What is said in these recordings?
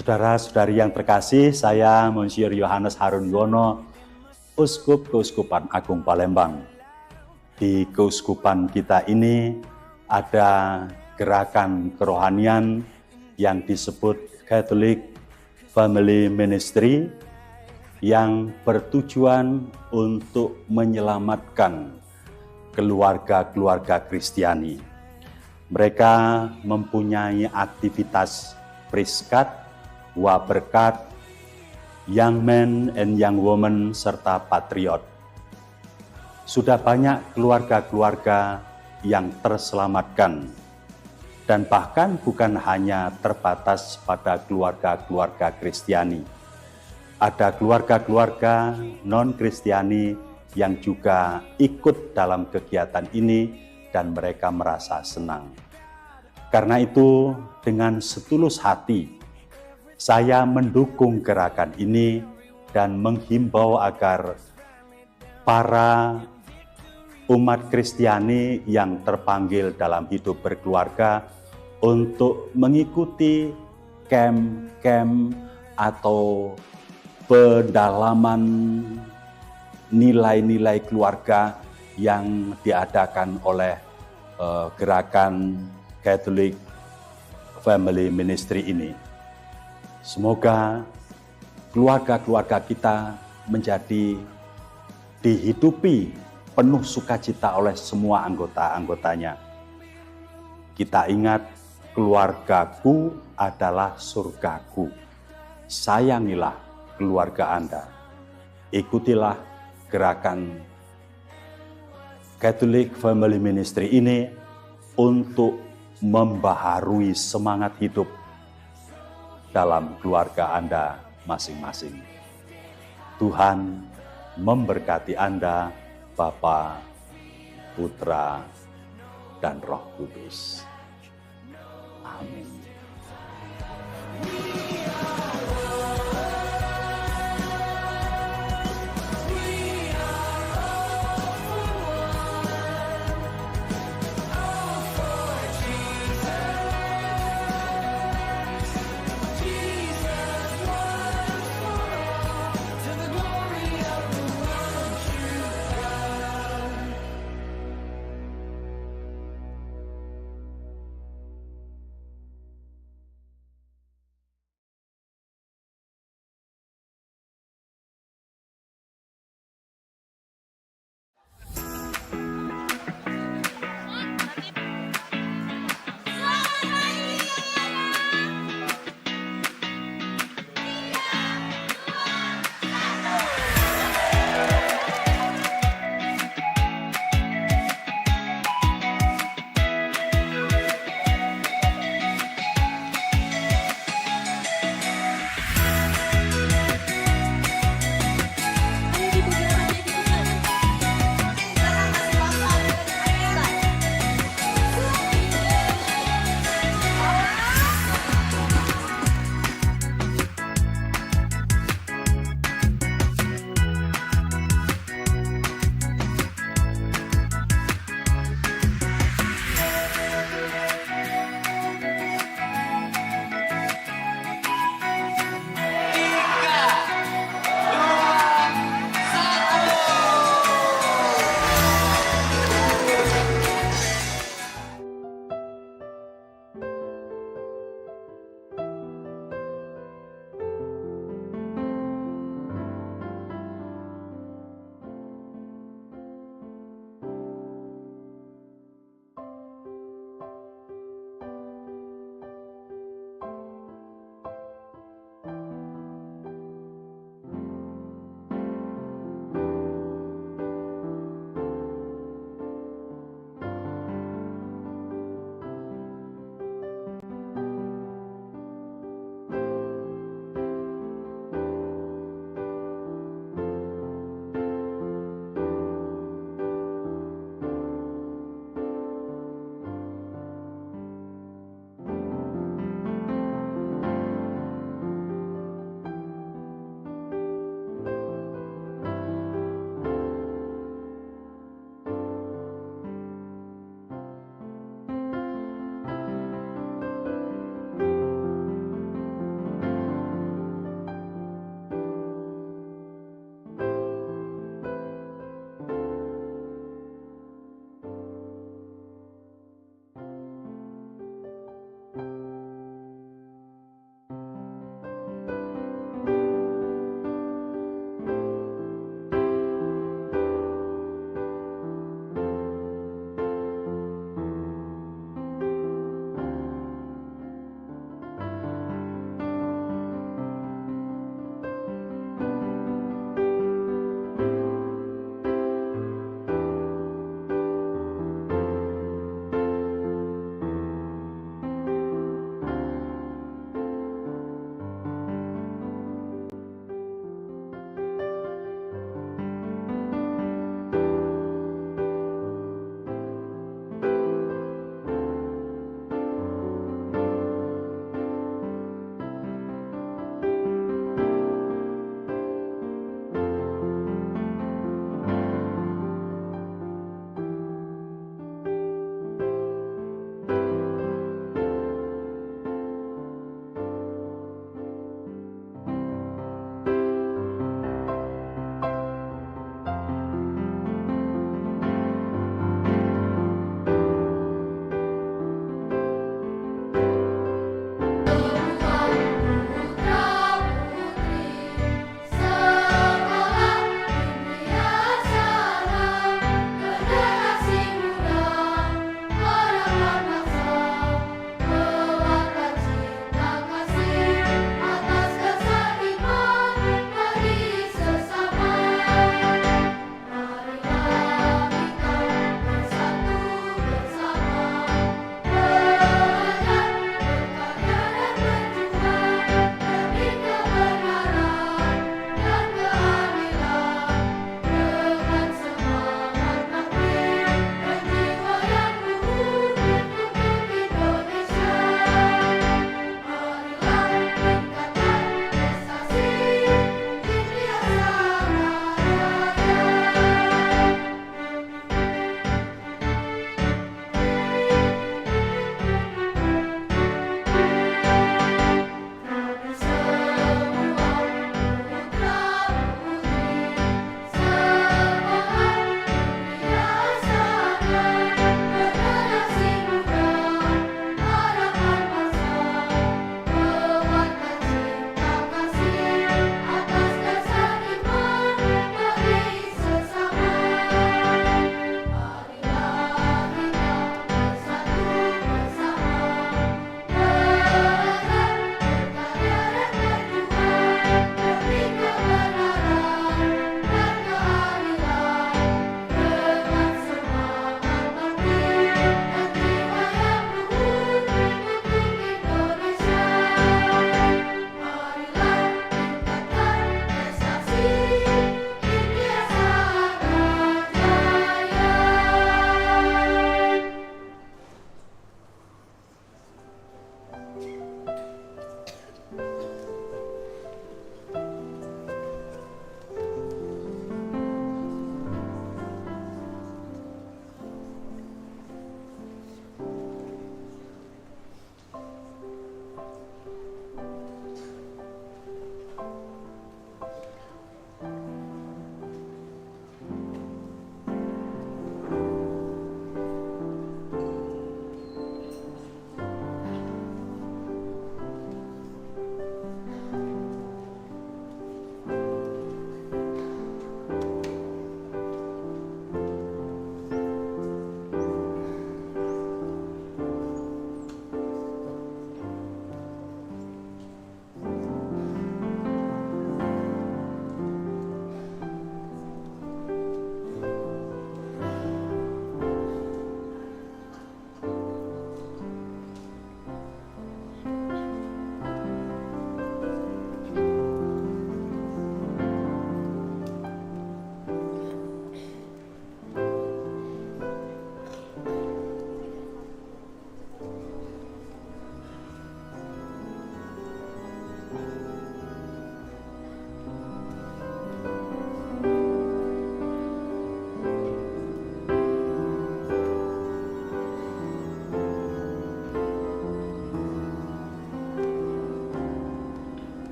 Saudara-saudari yang terkasih, saya Monsinyur Yohanes Harun Yuwono, Uskup Keuskupan Agung Palembang. Di keuskupan kita ini ada gerakan kerohanian yang disebut Catholic Family Ministry yang bertujuan untuk menyelamatkan keluarga-keluarga Kristiani. Mereka mempunyai aktivitas Priskat, Waberkat, Young Men and Young Women, serta Patriot. Sudah banyak keluarga-keluarga yang terselamatkan, dan bahkan bukan hanya terbatas pada keluarga-keluarga Kristiani. Ada keluarga-keluarga non-Kristiani yang juga ikut dalam kegiatan ini dan mereka merasa senang. Karena itu, dengan setulus hati, saya mendukung gerakan ini dan menghimbau agar para umat Kristiani yang terpanggil dalam hidup berkeluarga untuk mengikuti camp-camp atau pendalaman nilai-nilai keluarga yang diadakan oleh gerakan Catholic Family Ministry ini. Semoga keluarga-keluarga kita menjadi dihidupi penuh sukacita oleh semua anggota-anggotanya. Kita ingat, keluargaku adalah surgaku. Sayangilah keluarga Anda. Ikutilah gerakan Catholic Family Ministry ini untuk membaharui semangat hidup dalam keluarga Anda masing-masing. Tuhan memberkati Anda, Bapa, Putra, dan Roh Kudus. Amin.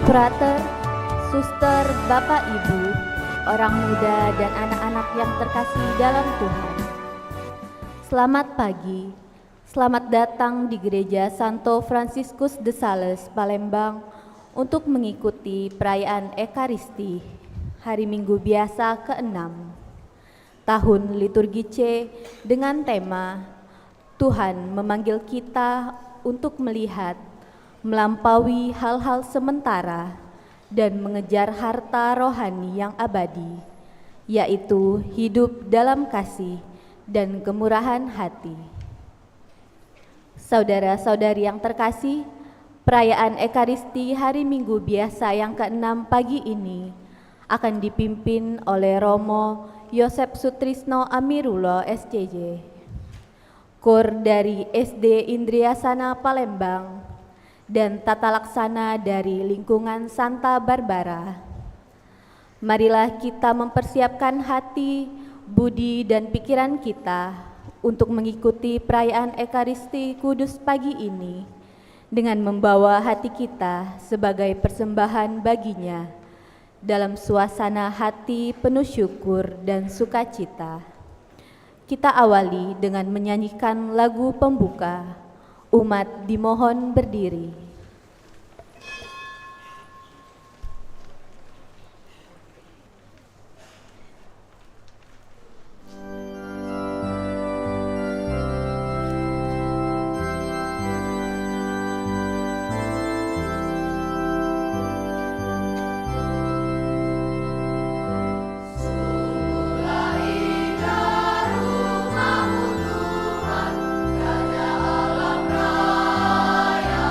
Frater, suster, bapak, ibu, orang muda dan anak-anak yang terkasih dalam Tuhan. Selamat pagi, selamat datang di Gereja Santo Fransiskus de Sales, Palembang untuk mengikuti perayaan Ekaristi, hari Minggu biasa ke-6, tahun liturgi C dengan tema Tuhan memanggil kita untuk melihat melampaui hal-hal sementara dan mengejar harta rohani yang abadi, yaitu hidup dalam kasih dan kemurahan hati. Saudara-saudari yang terkasih, perayaan Ekaristi hari Minggu biasa yang ke-6 pagi ini akan dipimpin oleh Romo Yosep Sutrisno Amirulo SCJ, Kor dari SD Indriasana Palembang, dan tata laksana dari lingkungan Santa Barbara. Marilah kita mempersiapkan hati, budi, dan pikiran kita untuk mengikuti perayaan Ekaristi Kudus pagi ini dengan membawa hati kita sebagai persembahan baginya dalam suasana hati penuh syukur dan sukacita. Kita awali dengan menyanyikan lagu pembuka. Umat dimohon berdiri. Raja alam raya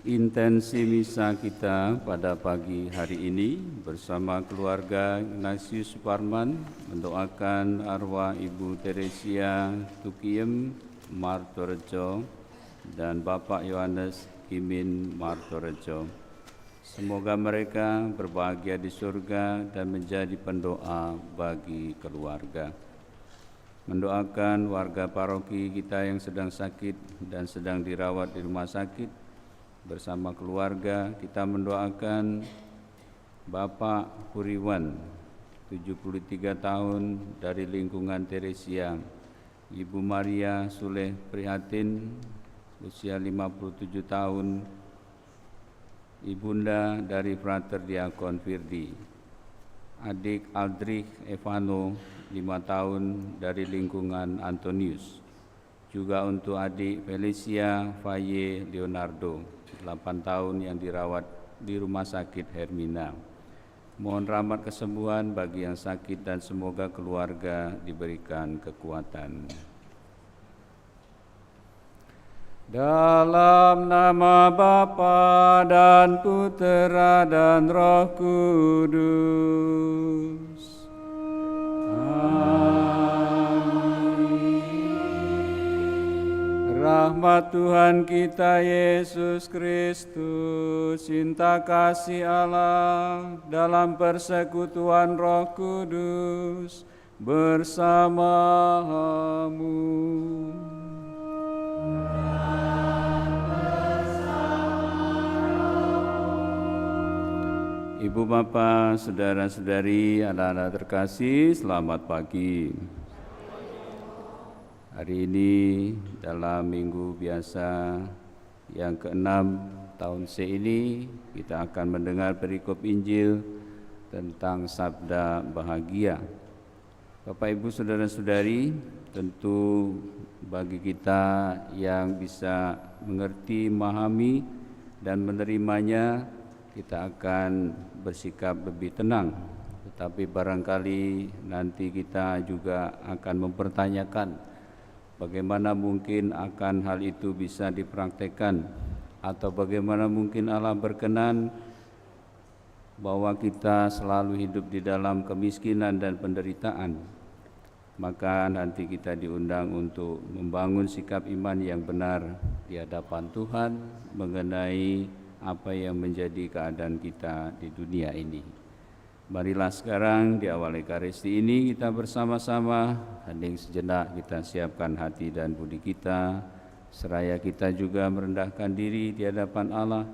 intensi misa kita pada pagi hari ini bersama keluarga Ignatius Suparman mendoakan arwah Ibu Teresia Tukiem Martorejo dan Bapak Yohanes Kimin Martorejo. Semoga mereka berbahagia di surga dan menjadi pendoa bagi keluarga. Mendoakan warga paroki kita yang sedang sakit dan sedang dirawat di rumah sakit. Bersama keluarga kita mendoakan Bapak Puriwan, 73 tahun dari lingkungan Teresia, Ibu Maria Suleh Prihatin, usia 57 tahun, Ibunda dari Frater Diakon Firdi, adik Aldrich Evano, 5 tahun dari lingkungan Antonius, juga untuk adik Felicia Faye Leonardo, 8 tahun yang dirawat di Rumah Sakit Hermina. Mohon rahmat kesembuhan bagi yang sakit dan semoga keluarga diberikan kekuatan. Dalam nama Bapa dan Putera dan Roh Kudus. Rahmat Tuhan kita Yesus Kristus, cinta kasih Allah dalam persekutuan Roh Kudus bersamamu. Ibu Bapa, saudara-saudari, anak-anak terkasih, selamat pagi. Hari ini dalam minggu biasa yang ke-6 tahun C ini kita akan mendengar perikop Injil tentang sabda bahagia. Bapak Ibu saudara-saudari, tentu bagi kita yang bisa mengerti, memahami dan menerimanya, kita akan bersikap lebih tenang. Tetapi barangkali nanti kita juga akan mempertanyakan bagaimana mungkin akan hal itu bisa dipraktekkan, atau bagaimana mungkin Allah berkenan bahwa kita selalu hidup di dalam kemiskinan dan penderitaan. Maka nanti kita diundang untuk membangun sikap iman yang benar di hadapan Tuhan mengenai apa yang menjadi keadaan kita di dunia ini. Marilah sekarang di awal Ekaristi ini kita bersama-sama hening sejenak, kita siapkan hati dan budi kita, seraya kita juga merendahkan diri di hadapan Allah,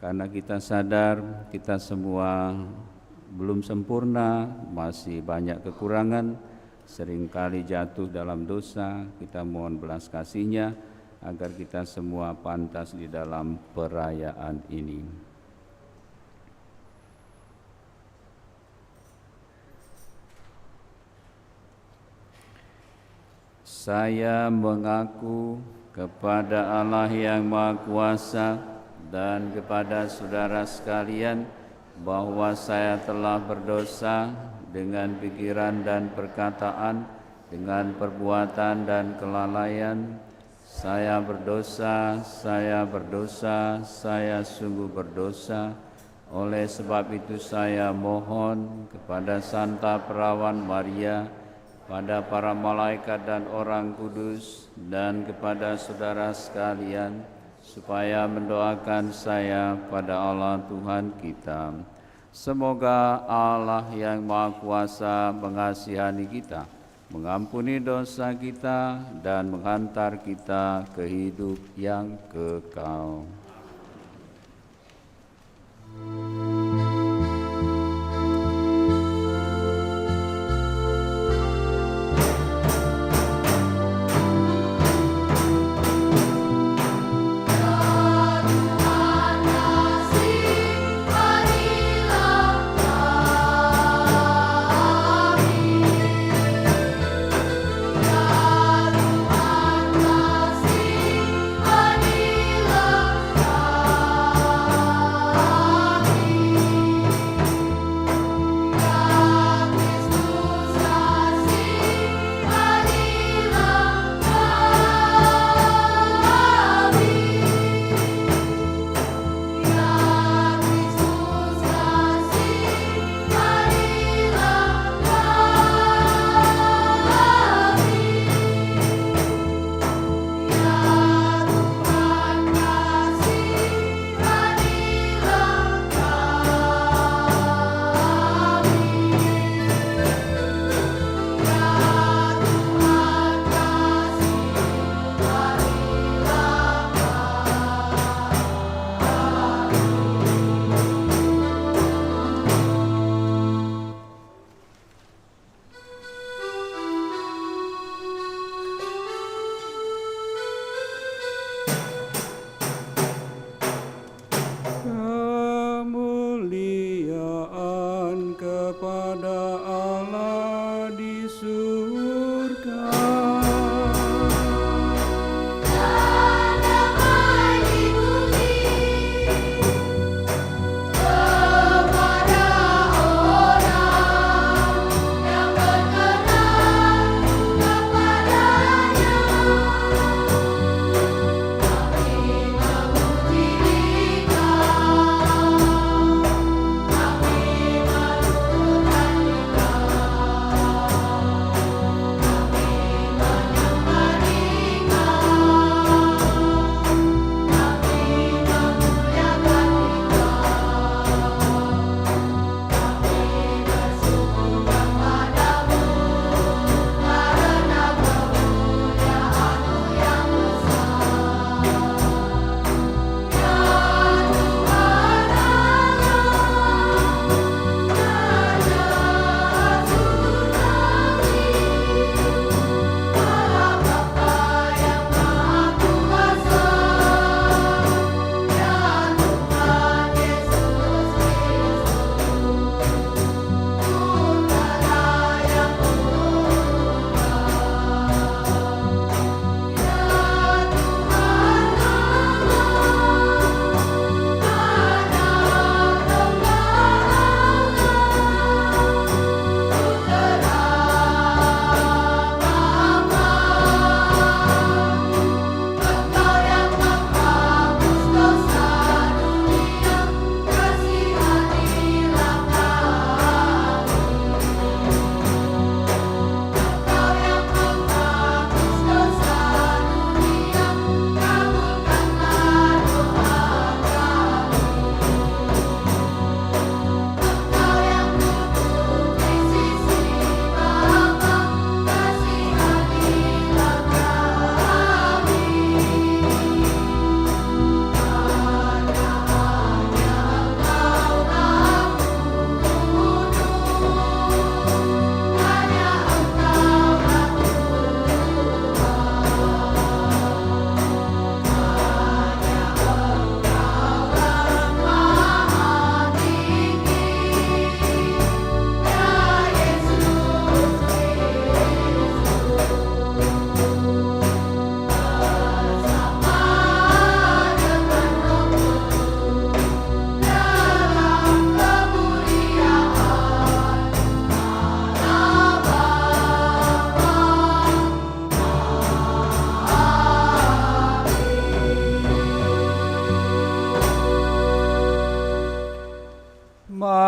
karena kita sadar kita semua belum sempurna, masih banyak kekurangan, seringkali jatuh dalam dosa. Kita mohon belas kasih-Nya agar kita semua pantas di dalam perayaan ini. Saya mengaku kepada Allah yang Maha Kuasa dan kepada saudara sekalian bahwa saya telah berdosa dengan pikiran dan perkataan, dengan perbuatan dan kelalaian. Saya berdosa, saya sungguh berdosa. Oleh sebab itu saya mohon kepada Santa Perawan Maria, pada para malaikat dan orang kudus, dan kepada saudara sekalian, supaya mendoakan saya pada Allah Tuhan kita. Semoga Allah yang Maha Kuasa mengasihani kita, mengampuni dosa kita, dan menghantar kita ke hidup yang kekal.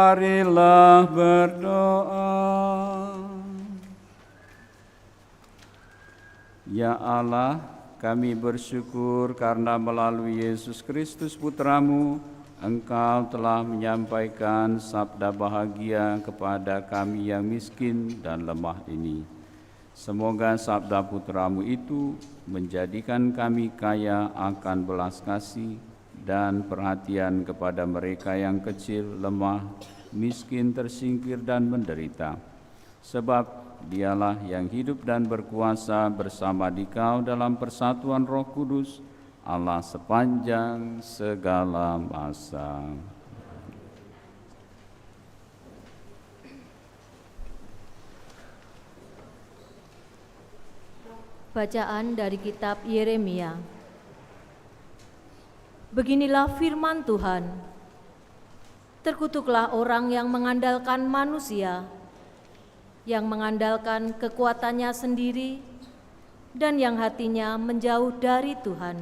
Marilah berdoa. Ya Allah, kami bersyukur karena melalui Yesus Kristus Putra-Mu, Engkau telah menyampaikan sabda bahagia kepada kami yang miskin dan lemah ini. Semoga sabda Putra-Mu itu menjadikan kami kaya akan belas kasih dan perhatian kepada mereka yang kecil, lemah, miskin, tersingkir, dan menderita. Sebab Dialah yang hidup dan berkuasa bersama Dikau dalam persatuan Roh Kudus, Allah sepanjang segala masa. Bacaan dari kitab Yeremia. Beginilah firman Tuhan. Terkutuklah orang yang mengandalkan manusia, yang mengandalkan kekuatannya sendiri, dan yang hatinya menjauh dari Tuhan.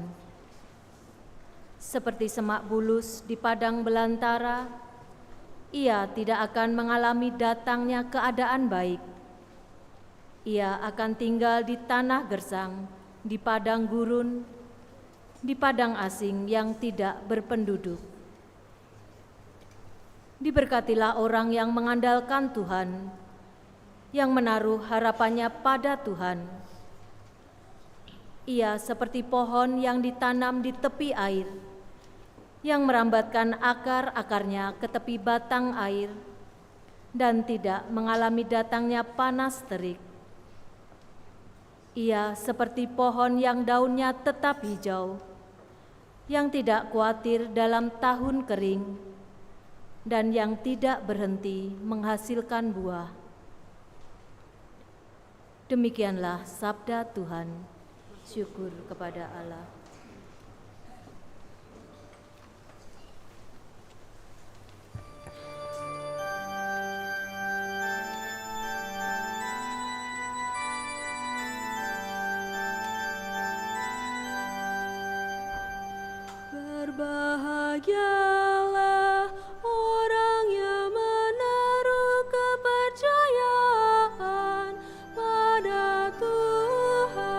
Seperti semak bulus di padang belantara, ia tidak akan mengalami datangnya keadaan baik. Ia akan tinggal di tanah gersang, di padang gurun, di padang asing yang tidak berpenduduk. Diberkatilah orang yang mengandalkan Tuhan, yang menaruh harapannya pada Tuhan. Ia seperti pohon yang ditanam di tepi air, yang merambatkan akar-akarnya ke tepi batang air, dan tidak mengalami datangnya panas terik. Ia seperti pohon yang daunnya tetap hijau, yang tidak khawatir dalam tahun kering, dan yang tidak berhenti menghasilkan buah. Demikianlah sabda Tuhan. Syukur kepada Allah. Berbahagialah orang yang menaruh kepercayaan pada Tuhan.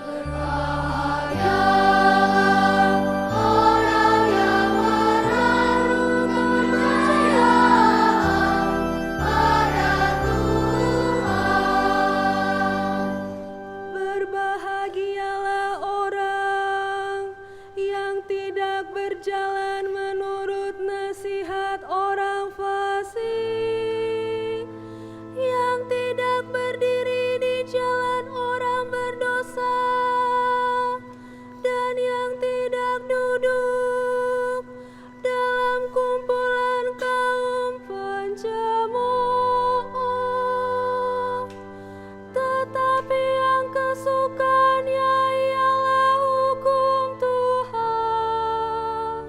Berbahagialah orang yang menaruh kepercayaan pada Tuhan. Berbahagialah orang yang tidak berjalan menurut nasihat orang fasik, yang tidak berdiri di jalan orang berdosa, dan yang tidak duduk dalam kumpulan kaum pencemooh, tetapi yang kesukaannya ialah hukum Tuhan,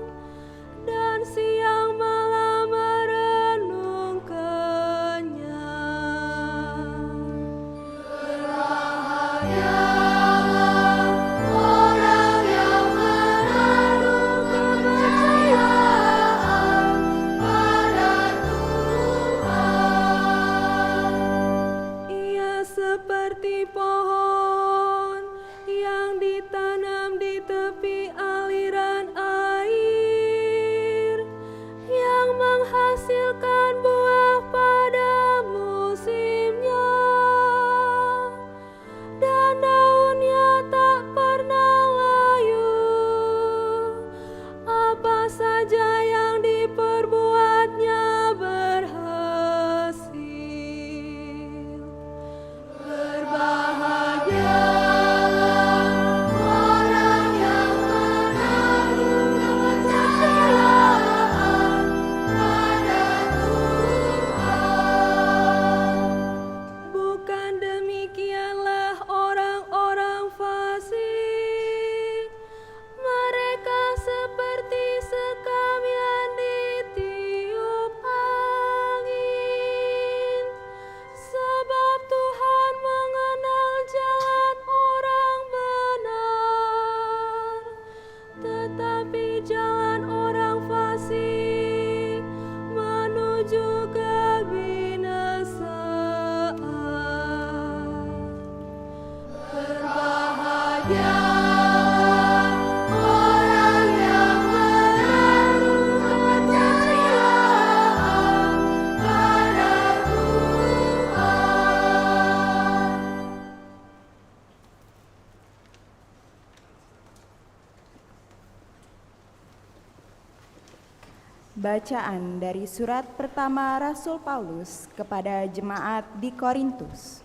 Bacaan dari surat pertama Rasul Paulus kepada jemaat di Korintus.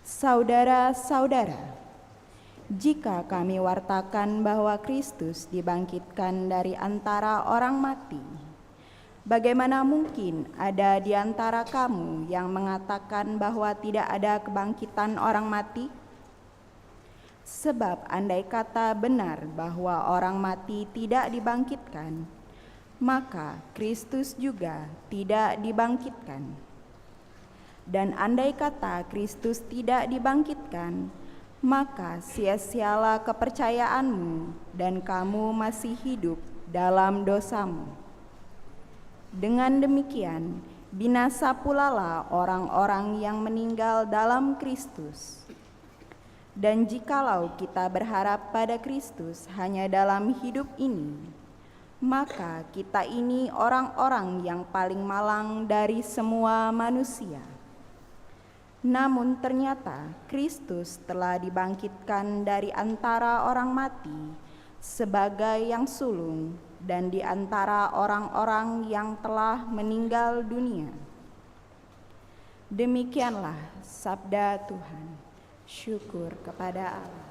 Saudara-saudara, jika kami wartakan bahwa Kristus dibangkitkan dari antara orang mati, bagaimana mungkin ada di antara kamu yang mengatakan bahwa tidak ada kebangkitan orang mati? Sebab andai kata benar bahwa orang mati tidak dibangkitkan, maka Kristus juga tidak dibangkitkan. Dan andai kata Kristus tidak dibangkitkan, maka sia-sialah kepercayaanmu dan kamu masih hidup dalam dosamu. Dengan demikian, binasa pulalah orang-orang yang meninggal dalam Kristus. Dan jikalau kita berharap pada Kristus hanya dalam hidup ini, maka kita ini orang-orang yang paling malang dari semua manusia. Namun ternyata Kristus telah dibangkitkan dari antara orang mati sebagai yang sulung dan di antara orang-orang yang telah meninggal dunia. Demikianlah sabda Tuhan. Syukur kepada Allah.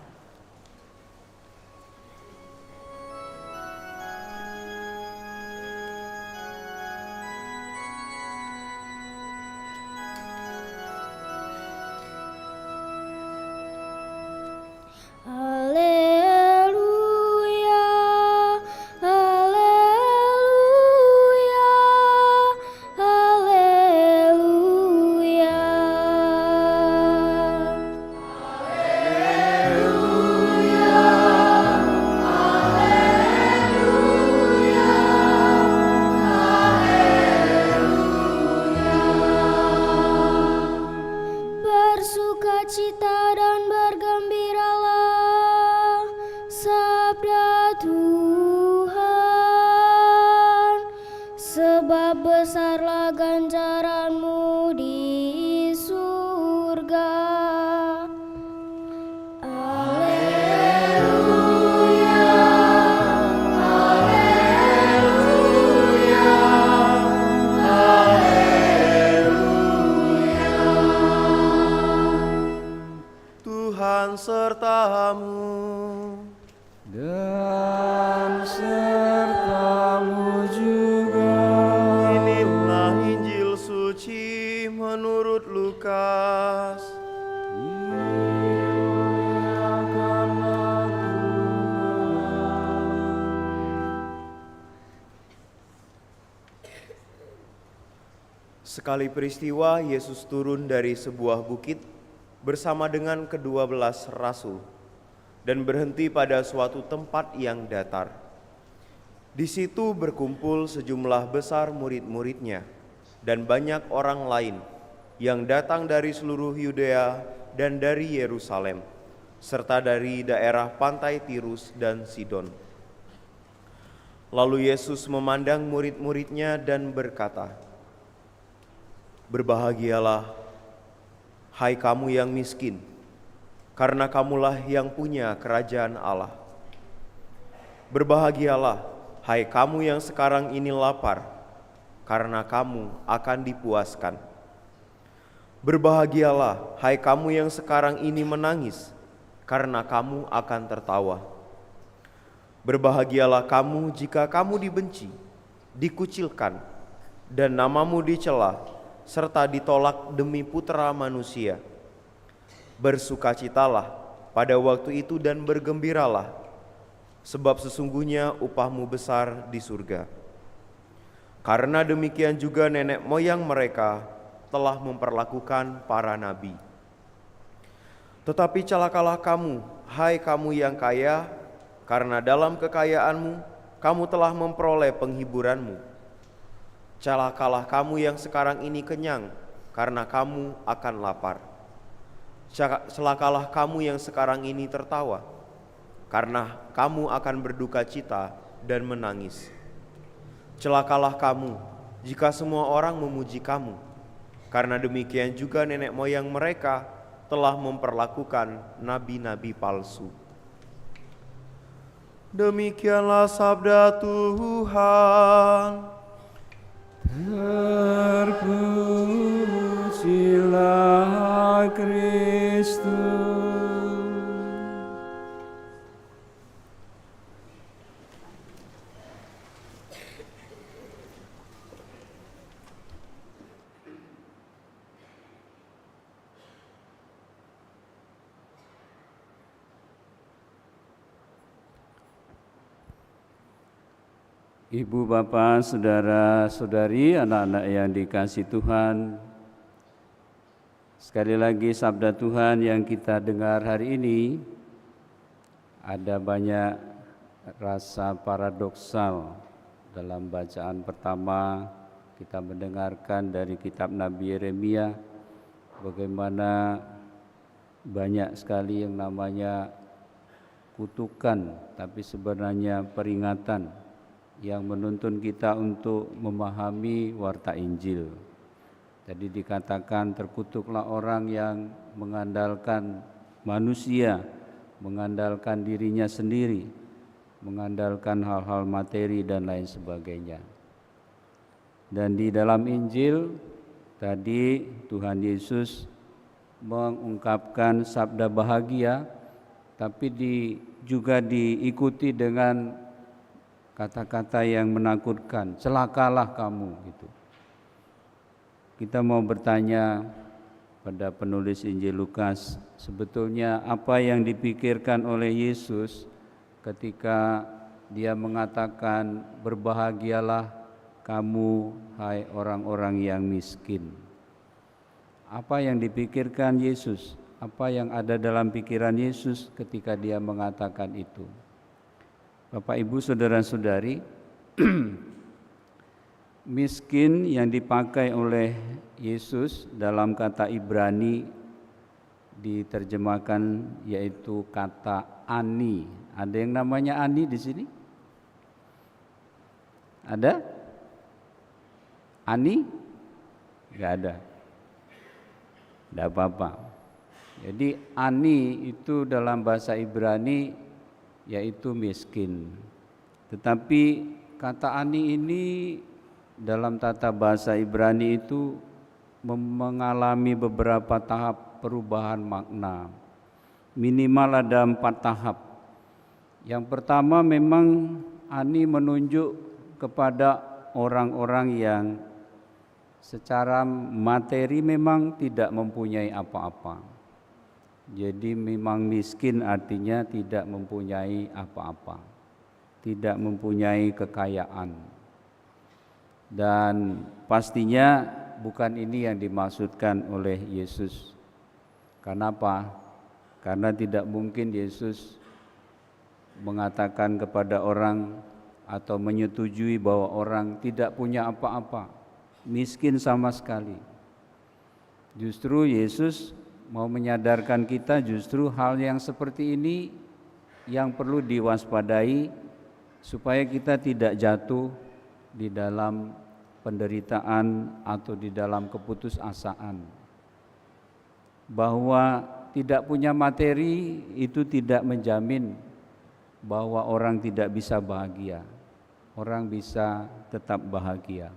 Sekali peristiwa, Yesus turun dari sebuah bukit bersama dengan ke-12 rasul dan berhenti pada suatu tempat yang datar. Di situ berkumpul sejumlah besar murid-muridnya dan banyak orang lain yang datang dari seluruh Yudea dan dari Yerusalem, serta dari daerah pantai Tirus dan Sidon. Lalu Yesus memandang murid-muridnya dan berkata, "Berbahagialah, hai kamu yang miskin, karena kamulah yang punya kerajaan Allah. Berbahagialah, hai kamu yang sekarang ini lapar, karena kamu akan dipuaskan. Berbahagialah, hai kamu yang sekarang ini menangis, karena kamu akan tertawa. Berbahagialah kamu jika kamu dibenci, dikucilkan, dan namamu dicela, serta ditolak demi Putra Manusia. Bersukacitalah pada waktu itu dan bergembiralah, sebab sesungguhnya upahmu besar di surga. Karena demikian juga nenek moyang mereka telah memperlakukan para nabi. Tetapi celakalah kamu, hai kamu yang kaya, karena dalam kekayaanmu kamu telah memperoleh penghiburanmu. Celakalah kamu yang sekarang ini kenyang, karena kamu akan lapar. Celakalah kamu yang sekarang ini tertawa, karena kamu akan berduka cita dan menangis. Celakalah kamu jika semua orang memuji kamu, karena demikian juga nenek moyang mereka telah memperlakukan nabi-nabi palsu. Demikianlah sabda Tuhan. Terpujilah Kristus. Ibu, bapak, saudara-saudari, anak-anak yang dikasihi Tuhan, sekali lagi sabda Tuhan yang kita dengar hari ini ada banyak rasa paradoksal. Dalam bacaan pertama kita mendengarkan dari kitab Nabi Yeremia bagaimana banyak sekali yang namanya kutukan, tapi sebenarnya peringatan yang menuntun kita untuk memahami warta Injil. Tadi dikatakan terkutuklah orang yang mengandalkan manusia, mengandalkan dirinya sendiri, mengandalkan hal-hal materi dan lain sebagainya. Dan di dalam Injil tadi Tuhan Yesus mengungkapkan sabda bahagia, tapi juga diikuti dengan kata-kata yang menakutkan, celakalah kamu gitu. Kita mau bertanya pada penulis Injil Lukas, sebetulnya apa yang dipikirkan oleh Yesus ketika dia mengatakan berbahagialah kamu hai orang-orang yang miskin. Apa yang dipikirkan Yesus? Apa yang ada dalam pikiran Yesus ketika dia mengatakan itu? Bapak, Ibu, saudara-saudari, miskin yang dipakai oleh Yesus dalam kata Ibrani diterjemahkan yaitu kata ani. Ada yang namanya ani di sini? Ada? Ani? Enggak ada. Enggak apa-apa. Jadi ani itu dalam bahasa Ibrani yaitu miskin. Tetapi kata ani ini dalam tata bahasa Ibrani itu mengalami beberapa tahap perubahan makna. Minimal ada 4 tahap. Yang pertama memang ani menunjuk kepada orang-orang yang secara materi memang tidak mempunyai apa-apa. Jadi memang miskin artinya tidak mempunyai apa-apa, tidak mempunyai kekayaan. Dan pastinya bukan ini yang dimaksudkan oleh Yesus. Kenapa? Karena tidak mungkin Yesus mengatakan kepada orang atau menyetujui bahwa orang tidak punya apa-apa, miskin sama sekali. Justru Yesus mau menyadarkan kita justru hal yang seperti ini yang perlu diwaspadai supaya kita tidak jatuh di dalam penderitaan atau di dalam keputusasaan. Bahwa tidak punya materi itu tidak menjamin bahwa orang tidak bisa bahagia. Orang bisa tetap bahagia.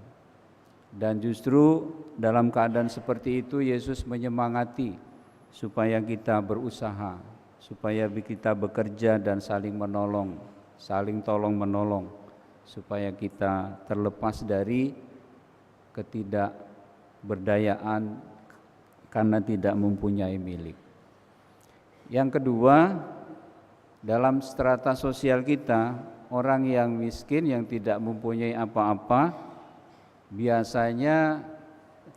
Dan justru dalam keadaan seperti itu Yesus menyemangati supaya kita berusaha, supaya kita bekerja dan saling menolong, saling tolong menolong, supaya kita terlepas dari ketidakberdayaan karena tidak mempunyai milik. Yang kedua, dalam strata sosial kita, orang yang miskin yang tidak mempunyai apa-apa biasanya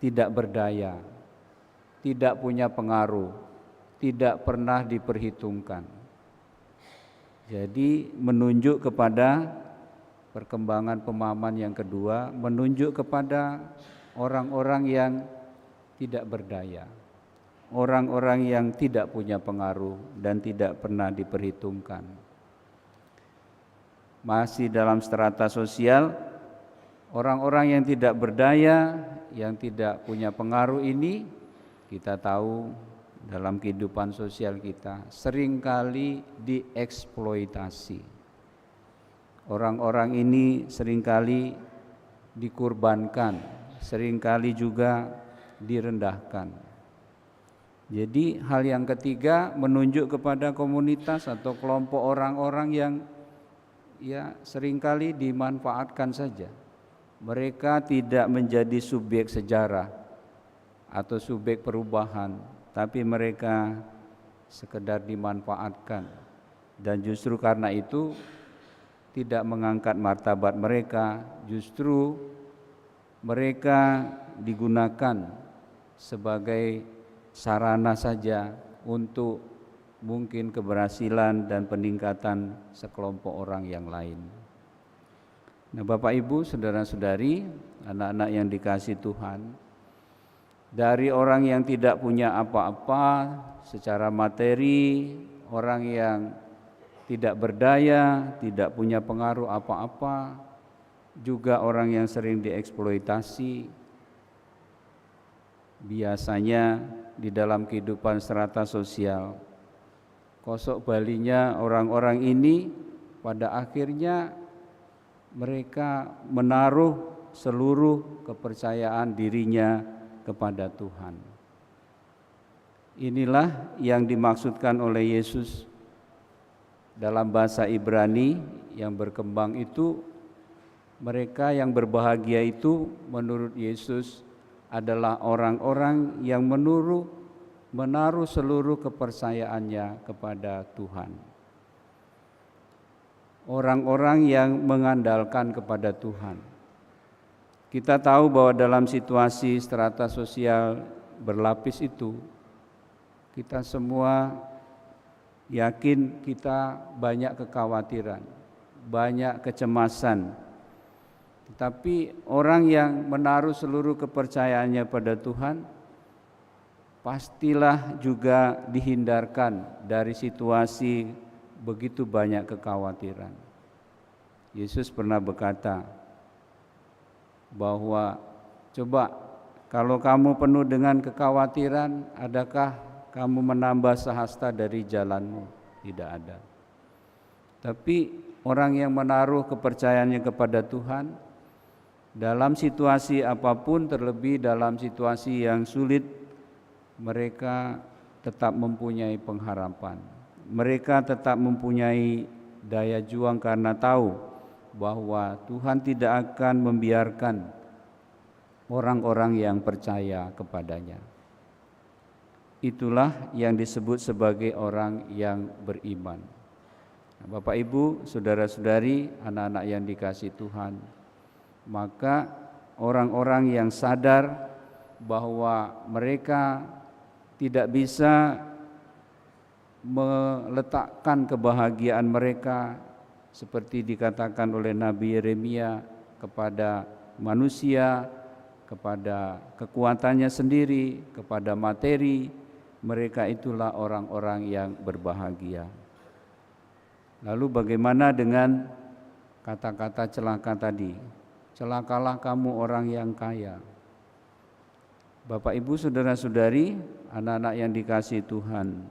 tidak berdaya, tidak punya pengaruh, tidak pernah diperhitungkan. Jadi menunjuk kepada perkembangan pemahaman yang kedua, menunjuk kepada orang-orang yang tidak berdaya, orang-orang yang tidak punya pengaruh dan tidak pernah diperhitungkan. Masih dalam strata sosial, orang-orang yang tidak berdaya, yang tidak punya pengaruh ini kita tahu dalam kehidupan sosial kita seringkali dieksploitasi. Orang-orang ini seringkali dikurbankan, seringkali juga direndahkan. Jadi hal yang ketiga menunjuk kepada komunitas atau kelompok orang-orang yang seringkali dimanfaatkan saja. Mereka tidak menjadi subjek sejarah atau subjek perubahan, tapi mereka sekedar dimanfaatkan. Dan justru karena itu tidak mengangkat martabat mereka, justru mereka digunakan sebagai sarana saja untuk mungkin keberhasilan dan peningkatan sekelompok orang yang lain. Nah, Bapak Ibu, saudara-saudari, anak-anak yang dikasihi Tuhan, dari orang yang tidak punya apa-apa secara materi, orang yang tidak berdaya, tidak punya pengaruh apa-apa, juga orang yang sering dieksploitasi. Biasanya di dalam kehidupan strata sosial, kosok balinya orang-orang ini pada akhirnya mereka menaruh seluruh kepercayaan dirinya kepada Tuhan. Inilah yang dimaksudkan oleh Yesus dalam bahasa Ibrani yang berkembang itu. Mereka yang berbahagia itu menurut Yesus adalah orang-orang yang menaruh seluruh kepercayaannya kepada Tuhan. Orang-orang yang mengandalkan kepada Tuhan. Kita tahu bahwa dalam situasi strata sosial berlapis itu, kita semua yakin kita banyak kekhawatiran, banyak kecemasan. Tetapi orang yang menaruh seluruh kepercayaannya pada Tuhan pastilah juga dihindarkan dari situasi begitu banyak kekhawatiran. Yesus pernah berkata bahwa coba kalau kamu penuh dengan kekhawatiran, adakah kamu menambah sehasta dari jalanmu? Tidak ada. Tapi orang yang menaruh kepercayaannya kepada Tuhan dalam situasi apapun, terlebih dalam situasi yang sulit, mereka tetap mempunyai pengharapan. Mereka tetap mempunyai daya juang karena tahu bahwa Tuhan tidak akan membiarkan orang-orang yang percaya kepadanya. Itulah yang disebut sebagai orang yang beriman. Bapak Ibu, saudara-saudari, anak-anak yang dikasihi Tuhan, maka orang-orang yang sadar bahwa mereka tidak bisa meletakkan kebahagiaan mereka seperti dikatakan oleh Nabi Yeremia kepada manusia, kepada kekuatannya sendiri, kepada materi, mereka itulah orang-orang yang berbahagia. Lalu bagaimana dengan kata-kata celaka tadi? Celakalah kamu orang yang kaya. Bapak Ibu, saudara-saudari, anak-anak yang dikasihi Tuhan,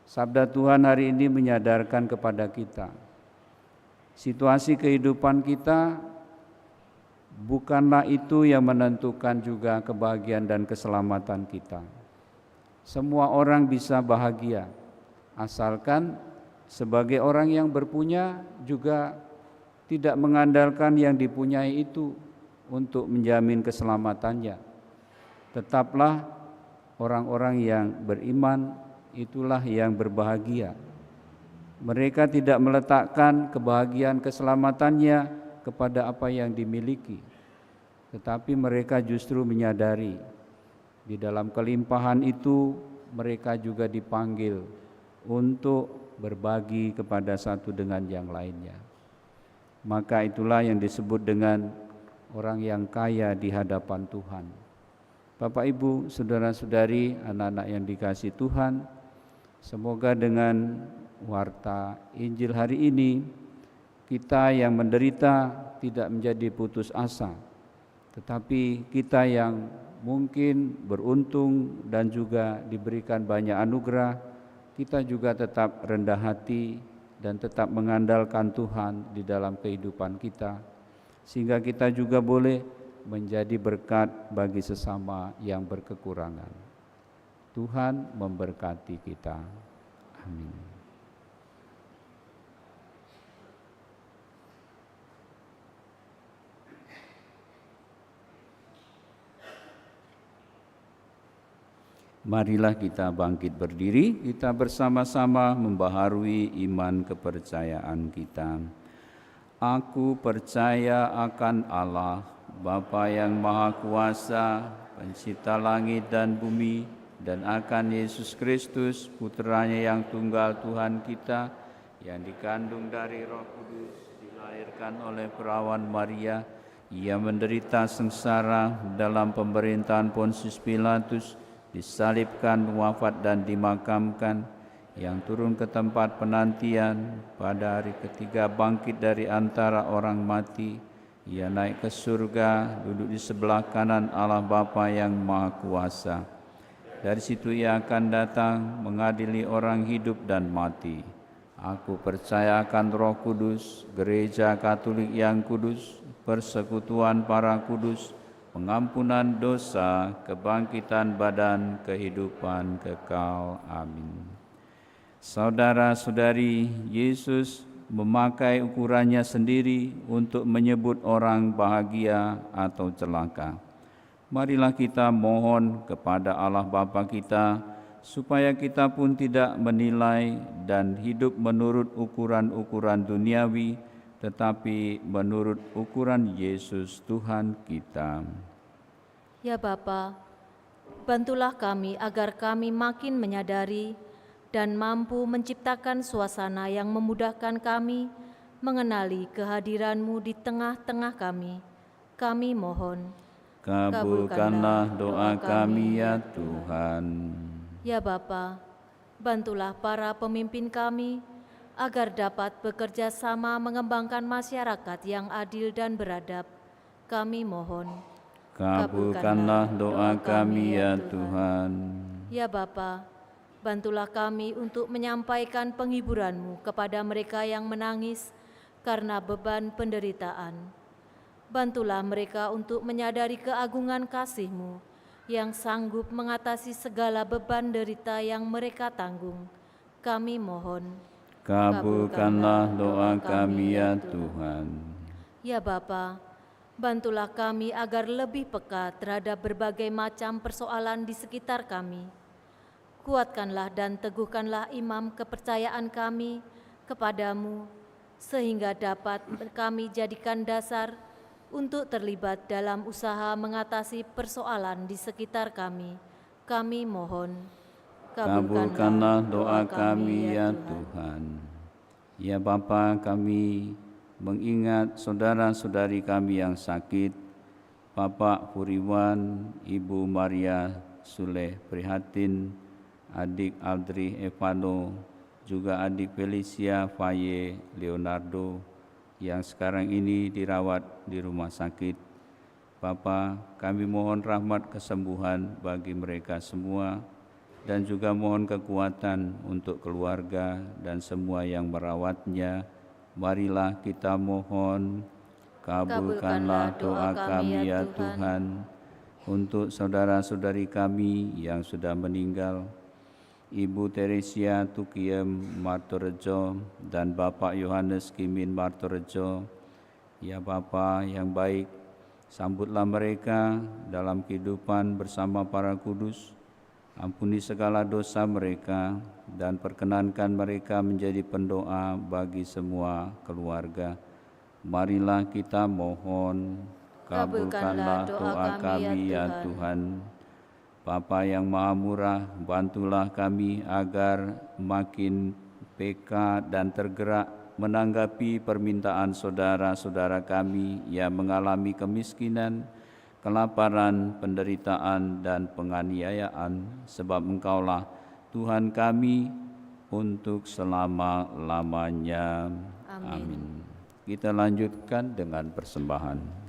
sabda Tuhan hari ini menyadarkan kepada kita, situasi kehidupan kita bukanlah itu yang menentukan juga kebahagiaan dan keselamatan kita. Semua orang bisa bahagia, asalkan sebagai orang yang berpunya juga tidak mengandalkan yang dipunyai itu untuk menjamin keselamatannya. Tetaplah orang-orang yang beriman, itulah yang berbahagia. Mereka tidak meletakkan kebahagiaan keselamatannya kepada apa yang dimiliki, tetapi mereka justru menyadari di dalam kelimpahan itu mereka juga dipanggil untuk berbagi kepada satu dengan yang lainnya. Maka itulah yang disebut dengan orang yang kaya di hadapan Tuhan. Bapak Ibu, saudara-saudari, anak-anak yang dikasihi Tuhan, semoga dengan warta Injil hari ini kita yang menderita tidak menjadi putus asa, tetapi kita yang mungkin beruntung dan juga diberikan banyak anugerah, kita juga tetap rendah hati dan tetap mengandalkan Tuhan di dalam kehidupan kita, sehingga kita juga boleh menjadi berkat bagi sesama yang berkekurangan. Tuhan memberkati kita. Amin. Marilah kita bangkit berdiri, kita bersama-sama membaharui iman kepercayaan kita. Aku percaya akan Allah, Bapa yang Maha Kuasa, Pencipta langit dan bumi, dan akan Yesus Kristus, Putranya yang tunggal Tuhan kita, yang dikandung dari Roh Kudus, dilahirkan oleh perawan Maria, ia menderita sengsara dalam pemerintahan Pontius Pilatus, disalibkan, wafat dan dimakamkan, yang turun ke tempat penantian, pada hari ketiga bangkit dari antara orang mati, ia naik ke surga, duduk di sebelah kanan Allah Bapa yang Maha Kuasa. Dari situ ia akan datang mengadili orang hidup dan mati. Aku percaya akan Roh Kudus, Gereja Katolik yang kudus, persekutuan para kudus, pengampunan dosa, kebangkitan badan, kehidupan kekal. Amin. Saudara-saudari, Yesus memakai ukurannya sendiri untuk menyebut orang bahagia atau celaka. Marilah kita mohon kepada Allah Bapa kita, supaya kita pun tidak menilai dan hidup menurut ukuran-ukuran duniawi, tetapi menurut ukuran Yesus Tuhan kita. Ya Bapa, bantulah kami agar kami makin menyadari dan mampu menciptakan suasana yang memudahkan kami mengenali kehadiran-Mu di tengah-tengah kami. Kami mohon, kabulkanlah doa kami ya Tuhan. Ya Bapa, bantulah para pemimpin kami agar dapat bekerja sama mengembangkan masyarakat yang adil dan beradab. Kami mohon, kabulkanlah doa kami ya Tuhan. Ya Bapa, bantulah kami untuk menyampaikan penghiburan-Mu kepada mereka yang menangis karena beban penderitaan. Bantulah mereka untuk menyadari keagungan kasih-Mu yang sanggup mengatasi segala beban derita yang mereka tanggung. Kami mohon, kabulkanlah doa kami ya Tuhan. Ya Bapa, bantulah kami agar lebih peka terhadap berbagai macam persoalan di sekitar kami. Kuatkanlah dan teguhkanlah imam kepercayaan kami kepadamu, sehingga dapat kami jadikan dasar untuk terlibat dalam usaha mengatasi persoalan di sekitar kami. Kami mohon, kabulkanlah doa kami ya Tuhan. Ya Bapa, kami mengingat saudara-saudari kami yang sakit, Bapak Puriwan, Ibu Maria Suleh Prihatin, adik Aldri Evano, juga adik Felicia Faye Leonardo yang sekarang ini dirawat di rumah sakit. Bapa, kami mohon rahmat kesembuhan bagi mereka semua, dan juga mohon kekuatan untuk keluarga dan semua yang merawatnya. Marilah kita mohon, kabulkanlah doa kami ya Tuhan, untuk saudara-saudari kami yang sudah meninggal, Ibu Teresia Tukiem Martorejo dan Bapak Yohanes Kimin Martorejo. Ya Bapa yang baik, sambutlah mereka dalam kehidupan bersama para kudus. Ampuni segala dosa mereka dan perkenankan mereka menjadi pendoa bagi semua keluarga. Marilah kita mohon, kabulkanlah doa kami ya Tuhan. Bapa yang Maha Murah, bantulah kami agar makin peka dan tergerak menanggapi permintaan saudara-saudara kami yang mengalami kemiskinan, kelaparan, penderitaan, dan penganiayaan, sebab Engkaulah Tuhan kami untuk selama-lamanya. Amin. Kita lanjutkan dengan persembahan.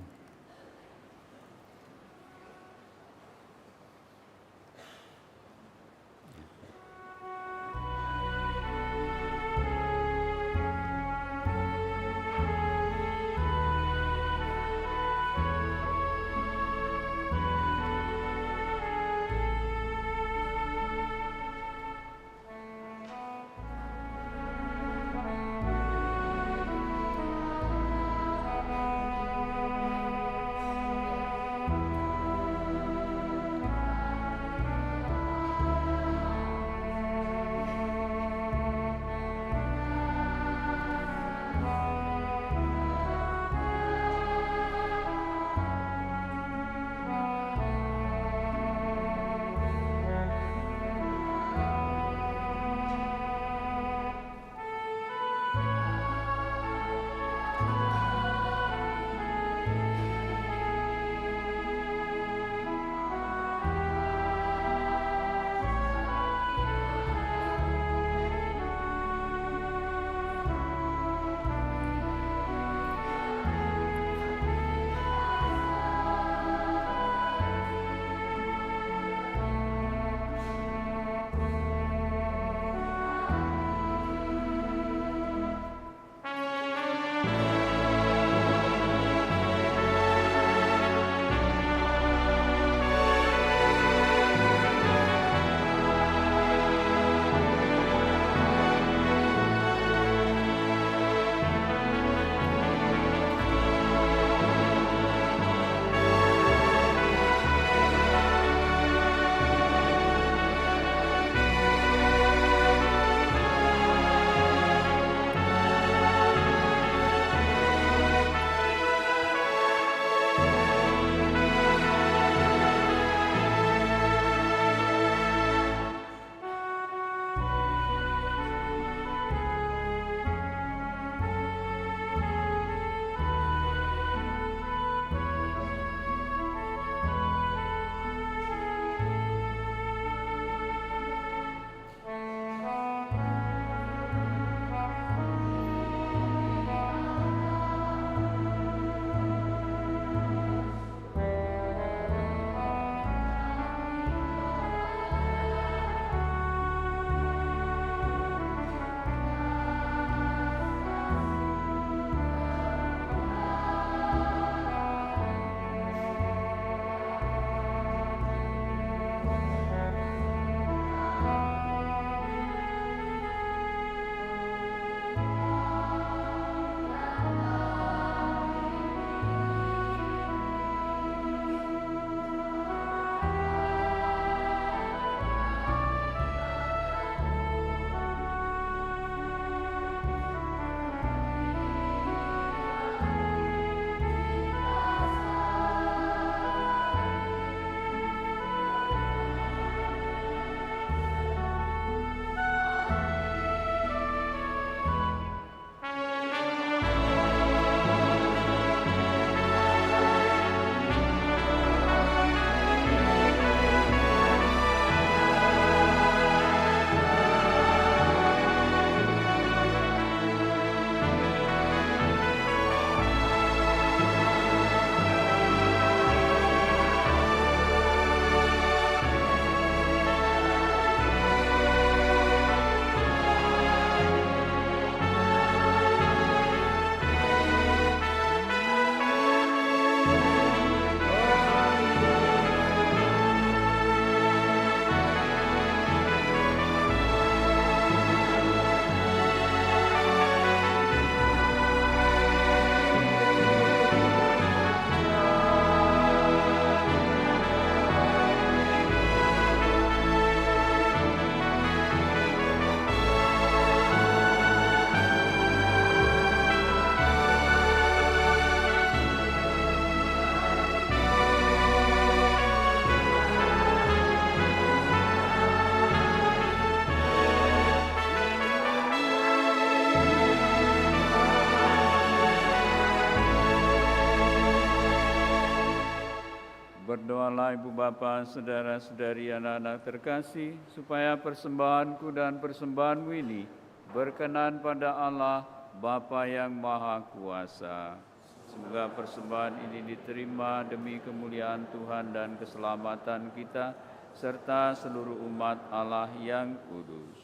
berdoalah Ibu Bapa, saudara-saudari, anak-anak terkasih, supaya persembahanku dan persembahanmu ini berkenan pada Allah, Bapa yang Maha Kuasa. Semoga persembahan ini diterima demi kemuliaan Tuhan dan keselamatan kita, serta seluruh umat Allah yang kudus.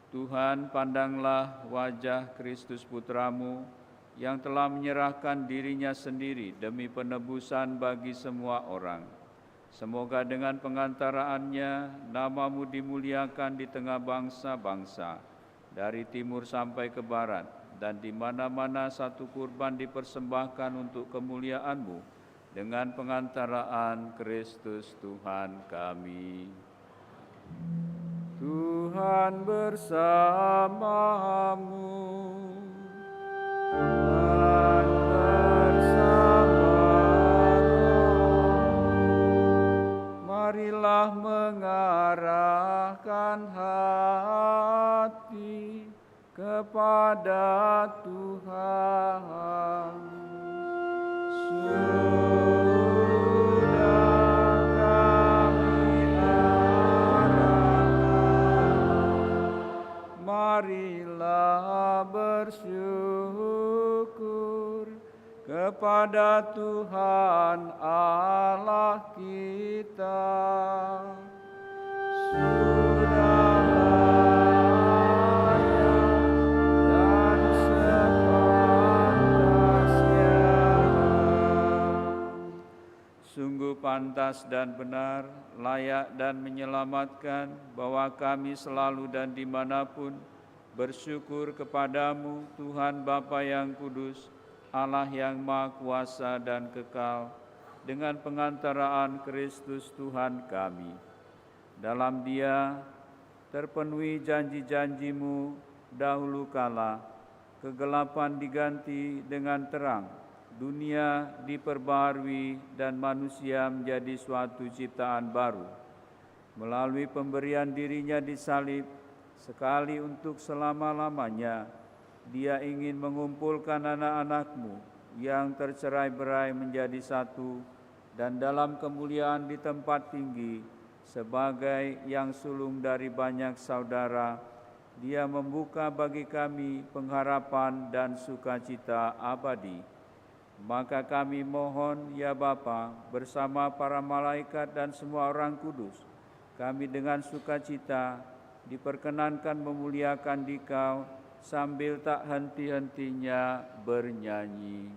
Tuhan, pandanglah wajah Kristus Putramu, yang telah menyerahkan dirinya sendiri demi penebusan bagi semua orang. Semoga dengan pengantaraannya namamu dimuliakan di tengah bangsa-bangsa, dari timur sampai ke barat, dan di mana-mana satu kurban dipersembahkan untuk kemuliaanmu, dengan pengantaraan Kristus Tuhan kami. Tuhan bersamamu. Dan bersama-Mu. Marilah mengarahkan hati kepada Tuhan. Sudah kami arahkan, marilah bersyukur kepada Tuhan Allah kita. Sudah layak dan sepantasnya. Sungguh pantas dan benar, layak dan menyelamatkan, bahwa kami selalu dan dimanapun bersyukur kepadamu, Tuhan Bapa yang kudus, Allah yang Maha Kuasa dan kekal, dengan pengantaraan Kristus Tuhan kami. Dalam Dia terpenuhi janji-janji-Mu dahulu kala, kegelapan diganti dengan terang, dunia diperbaharui dan manusia menjadi suatu ciptaan baru. Melalui pemberian dirinya disalib, sekali untuk selama-lamanya, Dia ingin mengumpulkan anak-anak-Mu yang tercerai-berai menjadi satu, dan dalam kemuliaan di tempat tinggi, sebagai yang sulung dari banyak saudara, Dia membuka bagi kami pengharapan dan sukacita abadi. Maka kami mohon, ya Bapa, bersama para malaikat dan semua orang kudus, kami dengan sukacita diperkenankan memuliakan Dikau sambil tak henti-hentinya bernyanyi.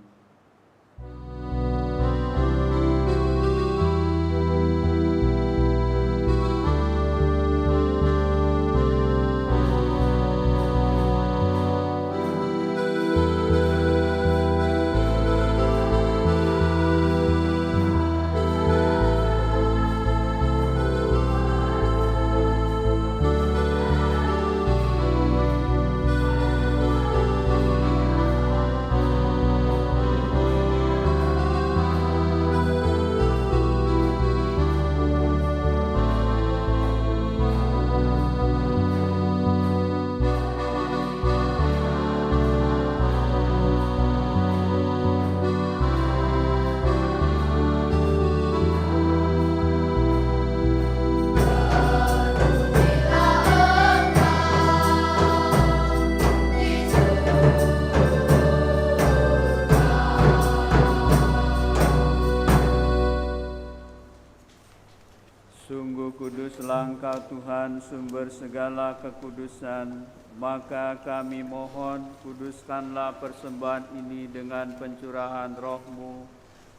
Sungguh kuduslah Engkau Tuhan, sumber segala kekudusan. Maka kami mohon, kuduskanlah persembahan ini dengan pencurahan Roh-Mu,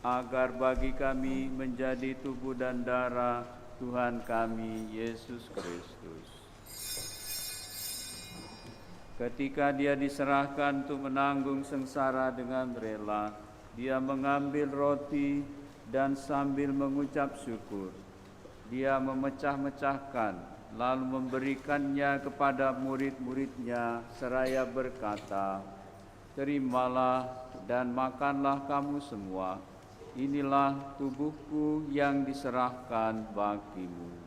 agar bagi kami menjadi tubuh dan darah Tuhan kami, Yesus Kristus. Ketika Dia diserahkan untuk menanggung sengsara dengan rela, Dia mengambil roti dan sambil mengucap syukur, Dia memecah-mecahkan, lalu memberikannya kepada murid-murid-Nya seraya berkata, "Terimalah dan makanlah kamu semua, inilah tubuhku yang diserahkan bagimu."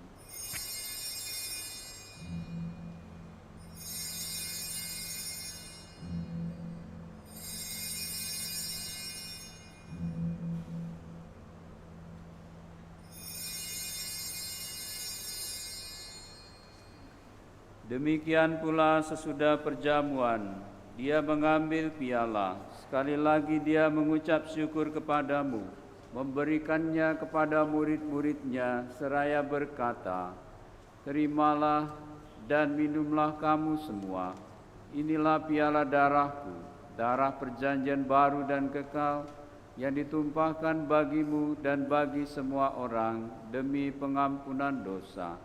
Demikian pula sesudah perjamuan, dia mengambil piala. Sekali lagi dia mengucap syukur kepadamu, memberikannya kepada murid-muridnya, seraya berkata, "Terimalah dan minumlah kamu semua. Inilah piala darahku, darah perjanjian baru dan kekal, yang ditumpahkan bagimu dan bagi semua orang demi pengampunan dosa.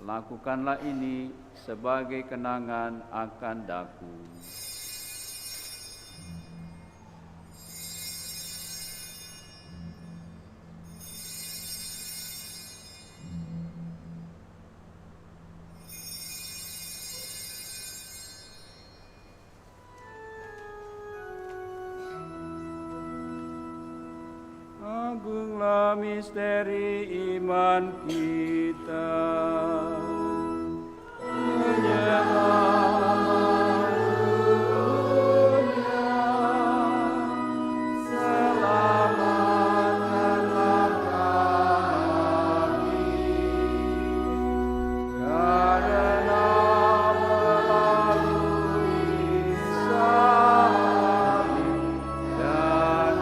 Lakukanlah ini sebagai kenangan akan daku." Agunglah misteri iman kita. Penyelamat dunia, selamatkanlah kami, karena melalui salib dan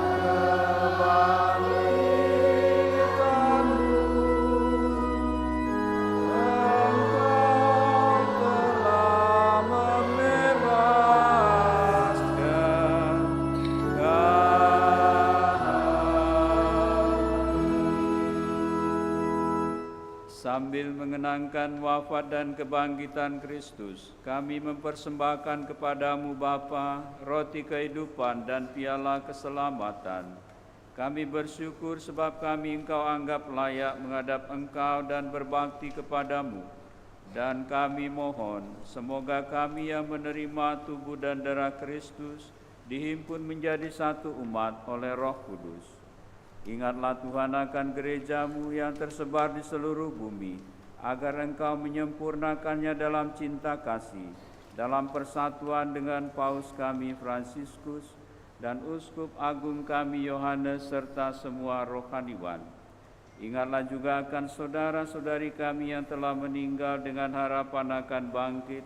sambil mengenangkan wafat dan kebangkitan Kristus, kami mempersembahkan kepadamu Bapa, roti kehidupan dan piala keselamatan. Kami bersyukur sebab kami Engkau anggap layak menghadap Engkau dan berbakti kepadamu. Dan kami mohon, semoga kami yang menerima tubuh dan darah Kristus dihimpun menjadi satu umat oleh Roh Kudus. Ingatlah Tuhan akan gerejamu yang tersebar di seluruh bumi, agar Engkau menyempurnakannya dalam cinta kasih, dalam persatuan dengan Paus kami Fransiskus dan Uskup Agung kami Yohanes serta semua rohaniwan. Ingatlah juga akan saudara-saudari kami yang telah meninggal dengan harapan akan bangkit,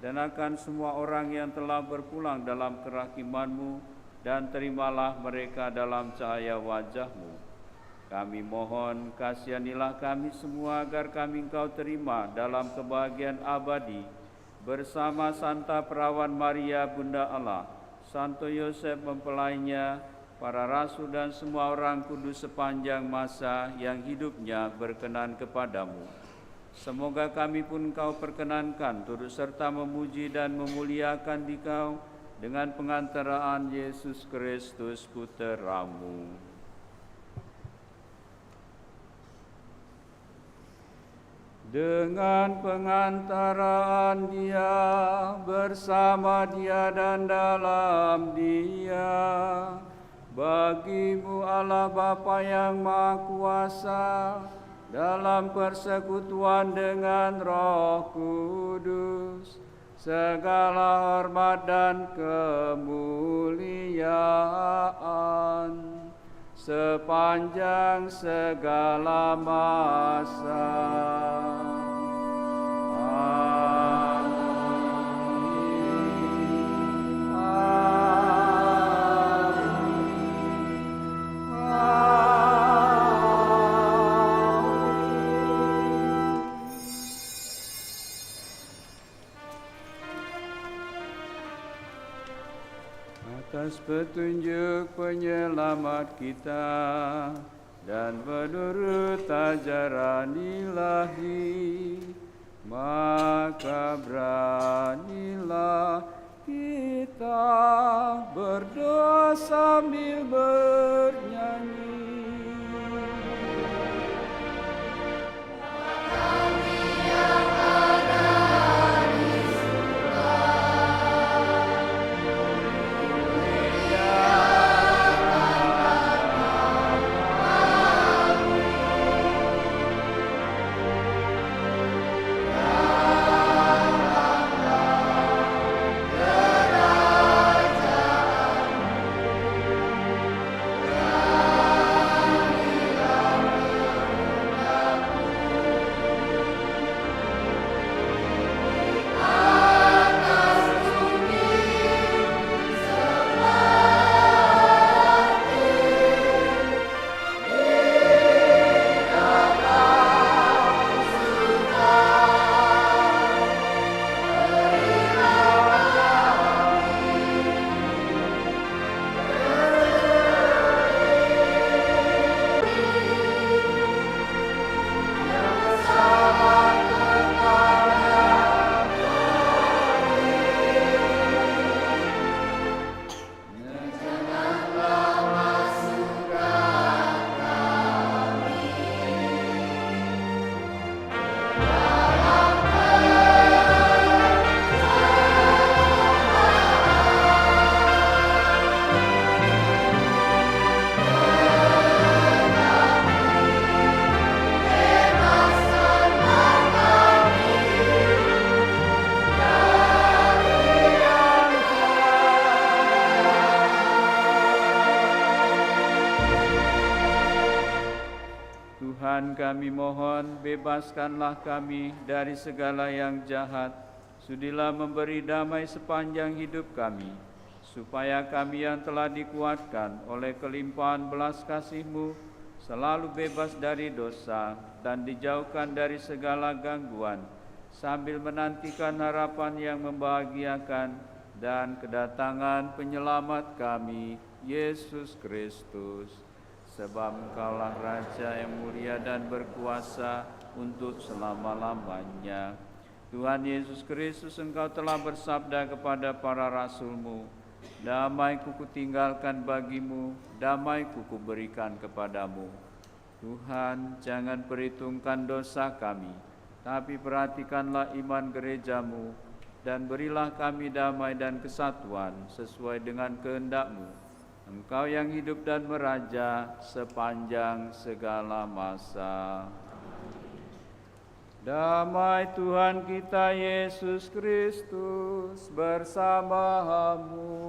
dan akan semua orang yang telah berpulang dalam kerahiman-Mu, dan terimalah mereka dalam cahaya wajah-Mu. Kami mohon, kasihanilah kami semua agar kami Engkau terima dalam kebahagiaan abadi bersama Santa Perawan Maria Bunda Allah, Santo Yosef mempelainya, para rasul dan semua orang kudus sepanjang masa yang hidupnya berkenan kepadamu. Semoga kami pun Engkau perkenankan turut serta memuji dan memuliakan Dikau dengan pengantaraan Yesus Kristus Putra-Mu. Dengan pengantaraan Dia, bersama Dia dan dalam Dia, bagimu Allah Bapa yang Maha Kuasa, dalam persekutuan dengan Roh Kudus, segala hormat dan kemuliaan sepanjang segala masa. Atas petunjuk penyelamat kita dan menurut ajaran ilahi, maka beranilah kita berdoa sambil bernyanyi. Tuhan, kami mohon, bebaskanlah kami dari segala yang jahat. Sudilah memberi damai sepanjang hidup kami, supaya kami yang telah dikuatkan oleh kelimpahan belas kasih-Mu selalu bebas dari dosa dan dijauhkan dari segala gangguan, sambil menantikan harapan yang membahagiakan dan kedatangan penyelamat kami, Yesus Kristus. Sebab Engkaulah Raja yang mulia dan berkuasa untuk selama-lamanya. Tuhan Yesus Kristus, Engkau telah bersabda kepada para rasul-Mu, damai-Ku kutinggalkan bagimu, damai-Ku kuberikan kepadamu. Tuhan, jangan perhitungkan dosa kami, tapi perhatikanlah iman gereja-Mu, dan berilah kami damai dan kesatuan sesuai dengan kehendak-Mu. Engkau yang hidup dan meraja sepanjang segala masa. Damai Tuhan kita Yesus Kristus bersamamu.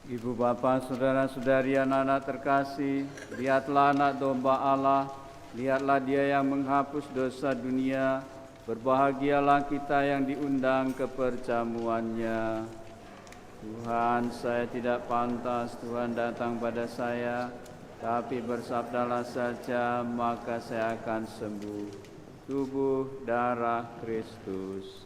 Ibu bapa, saudara-saudari, anak-anak terkasih, lihatlah anak domba Allah, lihatlah Dia yang menghapus dosa dunia. Berbahagialah kita yang diundang ke perjamuannya. Tuhan, saya tidak pantas Tuhan datang pada saya, tapi bersabdalah saja, maka saya akan sembuh. Tubuh darah Kristus.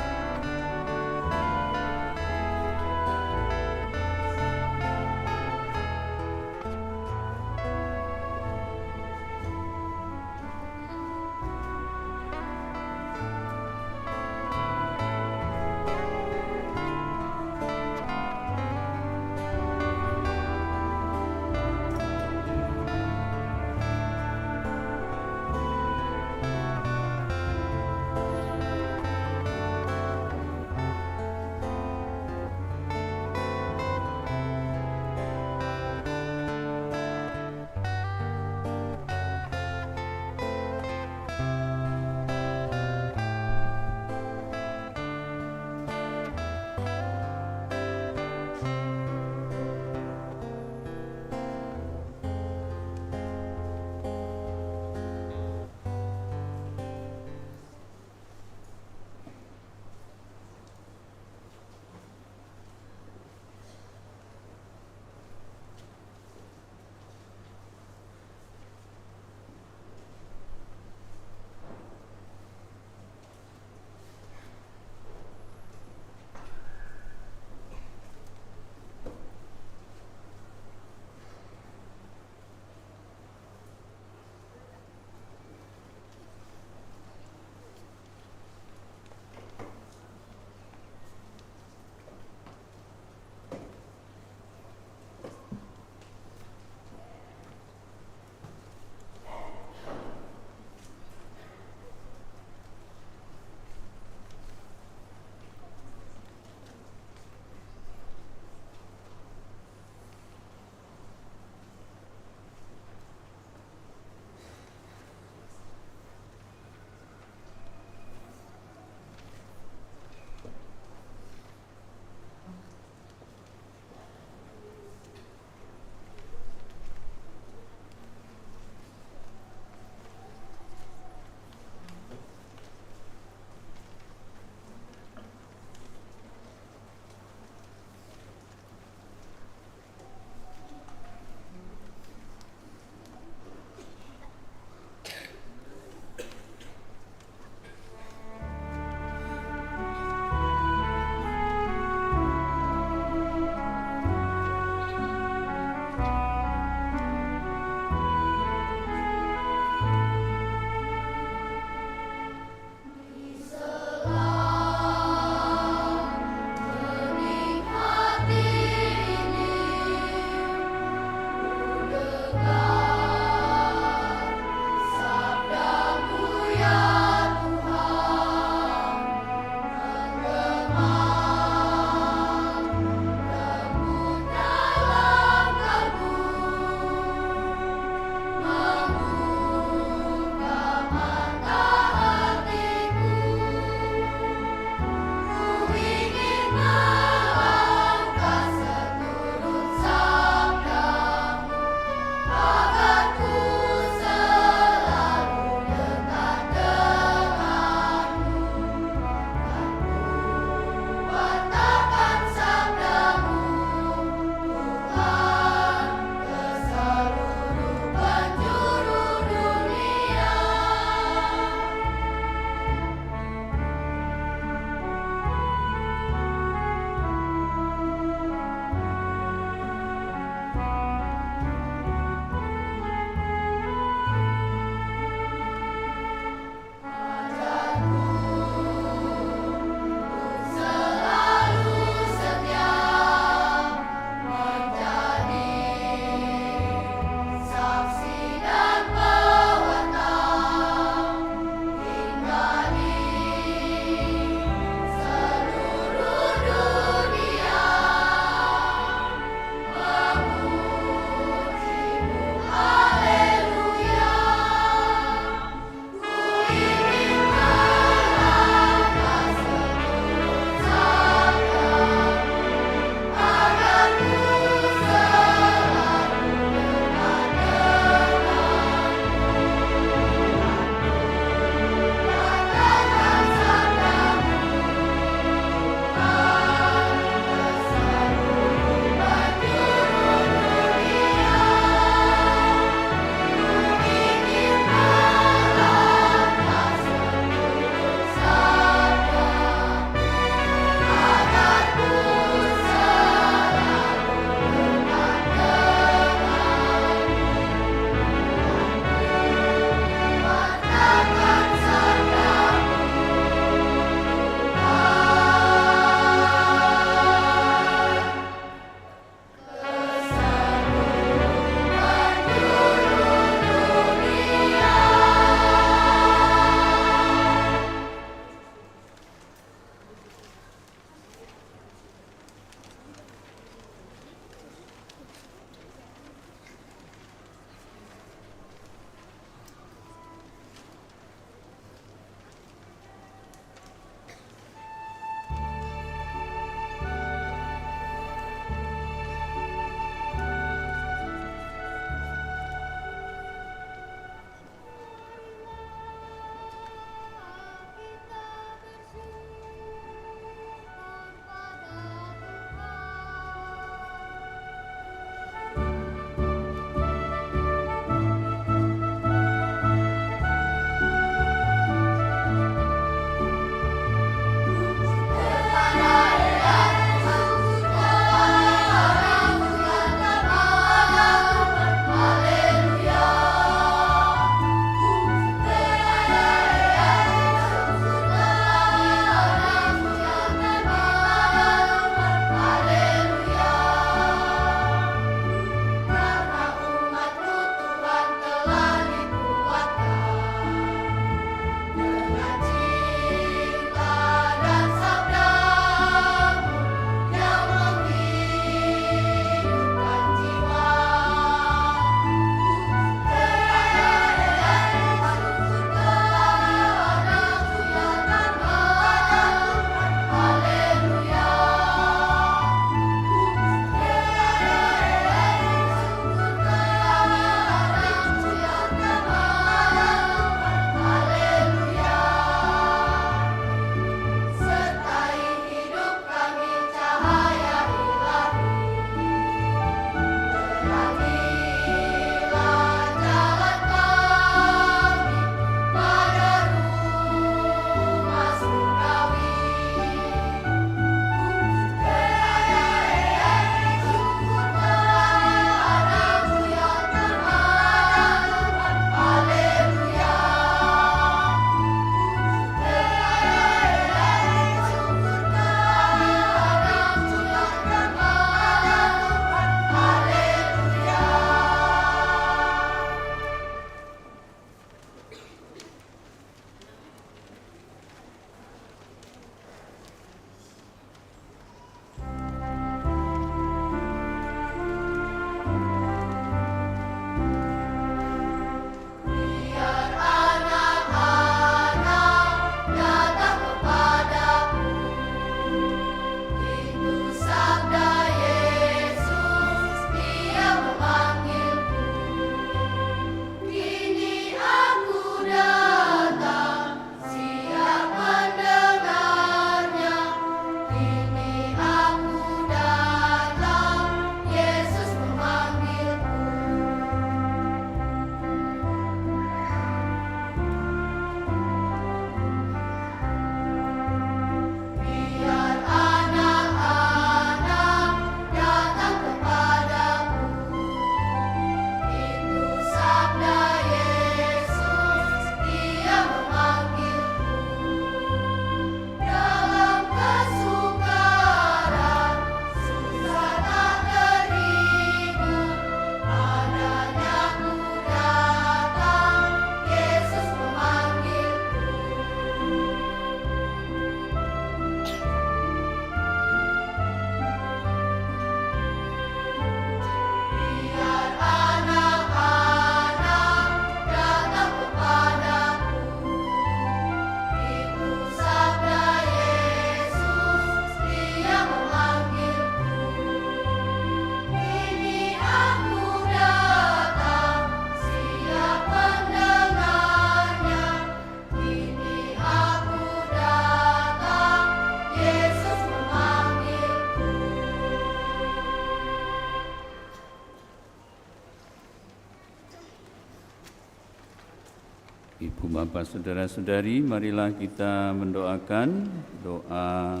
Bapak, saudara-saudari, marilah kita mendoakan doa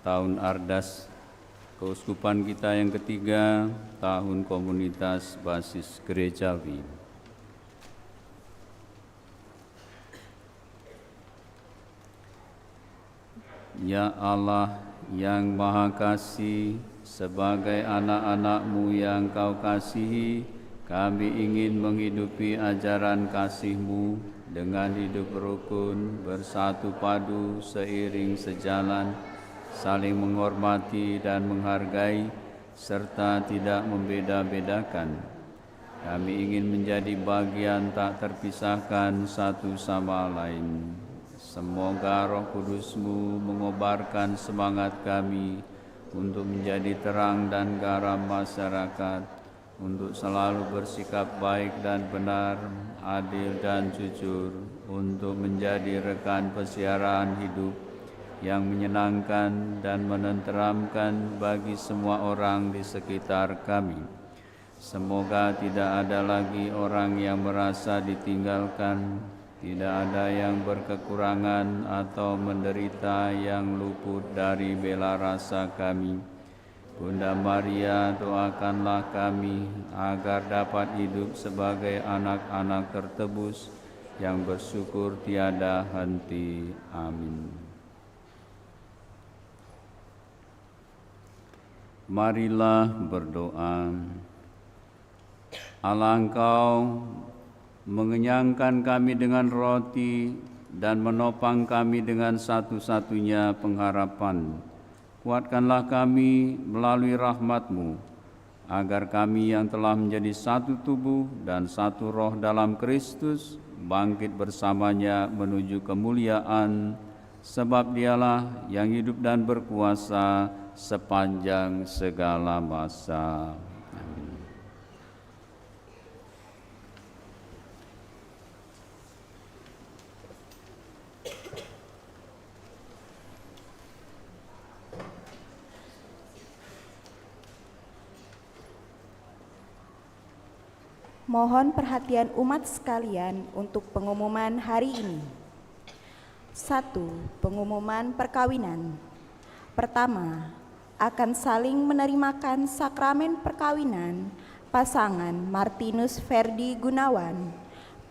tahun Ardas Keuskupan kita yang ketiga, tahun komunitas basis gerejawi. Ya Allah yang Maha Kasih, sebagai anak-anak-Mu yang Kau kasihi, kami ingin menghidupi ajaran kasih-Mu dengan hidup rukun, bersatu padu, seiring sejalan, saling menghormati dan menghargai, serta tidak membeda-bedakan. Kami ingin menjadi bagian tak terpisahkan satu sama lain. Semoga Roh Kudus-Mu mengobarkan semangat kami untuk menjadi terang dan garam masyarakat, untuk selalu bersikap baik dan benar, adil dan jujur, untuk menjadi rekan pesiaran hidup yang menyenangkan dan menenteramkan bagi semua orang di sekitar kami. Semoga tidak ada lagi orang yang merasa ditinggalkan, tidak ada yang berkekurangan atau menderita yang luput dari bela rasa kami. Bunda Maria, doakanlah kami agar dapat hidup sebagai anak-anak tertebus yang bersyukur tiada henti. Amin. Marilah berdoa. Allah, Engkau mengenyangkan kami dengan roti dan menopang kami dengan satu-satunya pengharapan. Kuatkanlah kami melalui rahmat-Mu, agar kami yang telah menjadi satu tubuh dan satu roh dalam Kristus, bangkit bersamanya menuju kemuliaan, sebab Dialah yang hidup dan berkuasa sepanjang segala masa. Amin. Mohon perhatian umat sekalian untuk pengumuman hari ini. 1. Pengumuman perkawinan. Pertama, akan saling menerimakan sakramen perkawinan pasangan Martinus Ferdi Gunawan,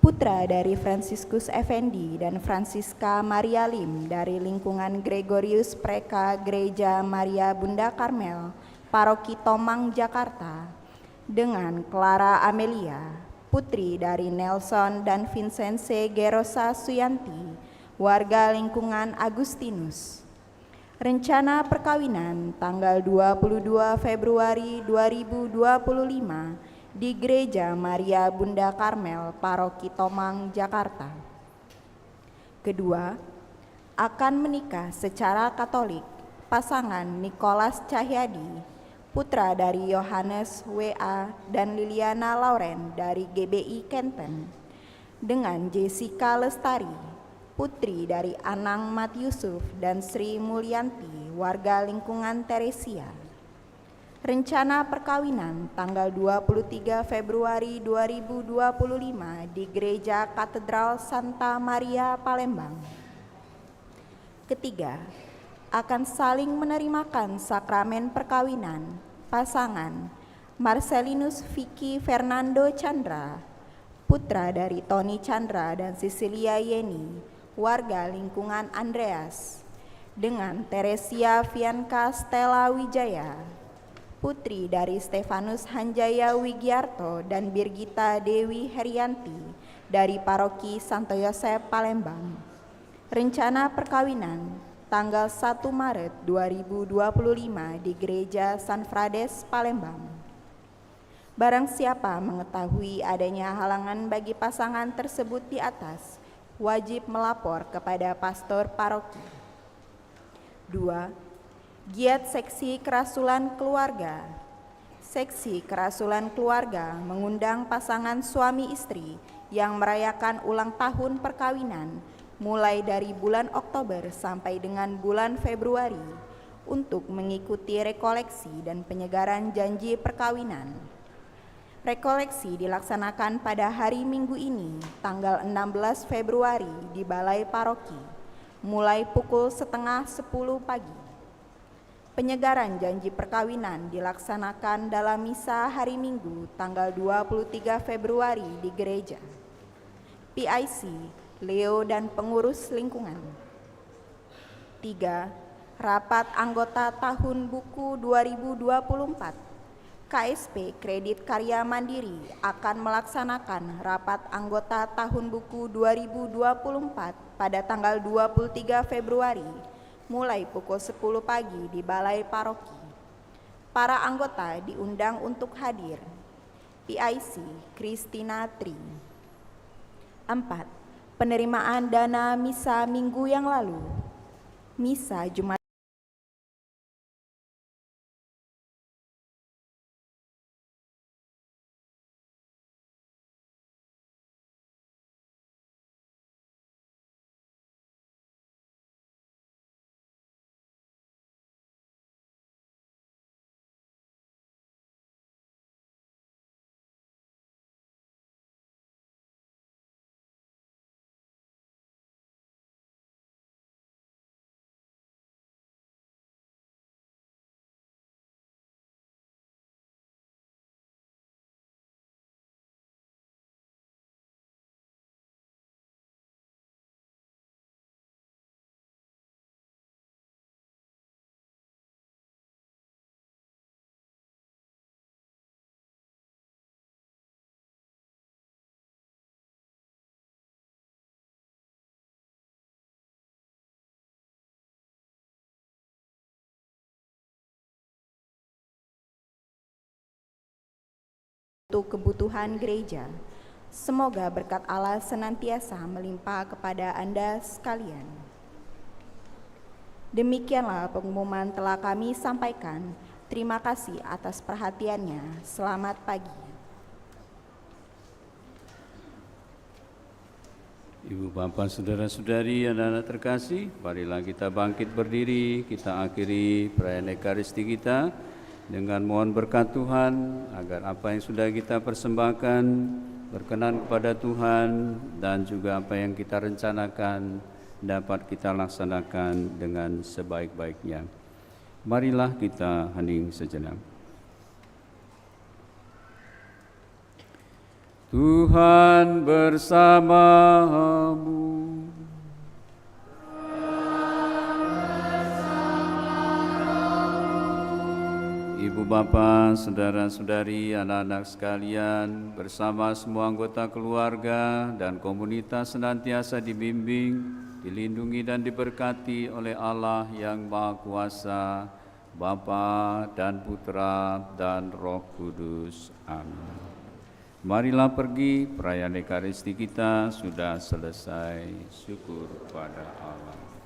putra dari Franciscus Effendi dan Francisca Maria Lim dari lingkungan Gregorius Preka Gereja Maria Bunda Karmel, Paroki Tomang, Jakarta, dengan Clara Amelia, putri dari Nelson dan Vincense Gerosa Suyanti, warga lingkungan Agustinus. Rencana perkawinan tanggal 22 Februari 2025 di Gereja Maria Bunda Karmel, Paroki Tomang, Jakarta. Kedua, akan menikah secara Katolik pasangan Nicholas Cahyadi, putra dari Yohanes W.A. dan Liliana Lauren dari GBI Kenten, dengan Jessica Lestari, putri dari Anang Mat Yusuf dan Sri Mulyanti, warga lingkungan Teresia. Rencana perkawinan tanggal 23 Februari 2025 di Gereja Katedral Santa Maria, Palembang. Ketiga, akan saling menerimakan sakramen perkawinan pasangan Marcelinus Vicky Fernando Chandra, putra dari Tony Chandra dan Cecilia Yeni, warga lingkungan Andreas, dengan Teresia Fianca Stella Wijaya, putri dari Stefanus Hanjaya Wigiarto dan Birgita Dewi Herianti dari Paroki Santo Yosef, Palembang. Rencana perkawinan tanggal 1 Maret 2025 di Gereja San Frades, Palembang. Barang siapa mengetahui adanya halangan bagi pasangan tersebut di atas, wajib melapor kepada pastor paroki. 2. Giat Seksi Kerasulan Keluarga. Seksi Kerasulan Keluarga mengundang pasangan suami istri yang merayakan ulang tahun perkawinan mulai dari bulan Oktober sampai dengan bulan Februari untuk mengikuti rekoleksi dan penyegaran janji perkawinan. Rekoleksi dilaksanakan pada hari Minggu ini, tanggal 16 Februari di Balai Paroki, mulai pukul setengah 10 pagi. Penyegaran janji perkawinan dilaksanakan dalam misa hari Minggu, tanggal 23 Februari di gereja. PIC, Leo dan pengurus lingkungan. 3. Rapat anggota tahun buku 2024. KSP Kredit Karya Mandiri akan melaksanakan rapat anggota tahun buku 2024 pada tanggal 23 Februari mulai pukul 10 pagi di Balai Paroki. Para anggota diundang untuk hadir. PIC Kristina Tri. 4. Penerimaan dana misa minggu yang lalu. Misa Jumat untuk kebutuhan gereja. Semoga berkat Allah senantiasa melimpah kepada Anda sekalian. Demikianlah pengumuman telah kami sampaikan. Terima kasih atas perhatiannya. Selamat pagi. Ibu bapak saudara-saudari anak-anak terkasih, marilah kita bangkit berdiri, kita akhiri perayaan Ekaristi kita dengan mohon berkat Tuhan agar apa yang sudah kita persembahkan berkenan kepada Tuhan dan juga apa yang kita rencanakan dapat kita laksanakan dengan sebaik-baiknya. Marilah kita hening sejenak. Tuhan bersamamu. Ibu bapa, saudara-saudari, anak-anak sekalian, bersama semua anggota keluarga dan komunitas senantiasa dibimbing, dilindungi dan diberkati oleh Allah yang Maha Kuasa, Bapa dan Putra dan Roh Kudus. Amin. Marilah pergi, perayaan Ekaristi kita sudah selesai. Syukur pada Allah.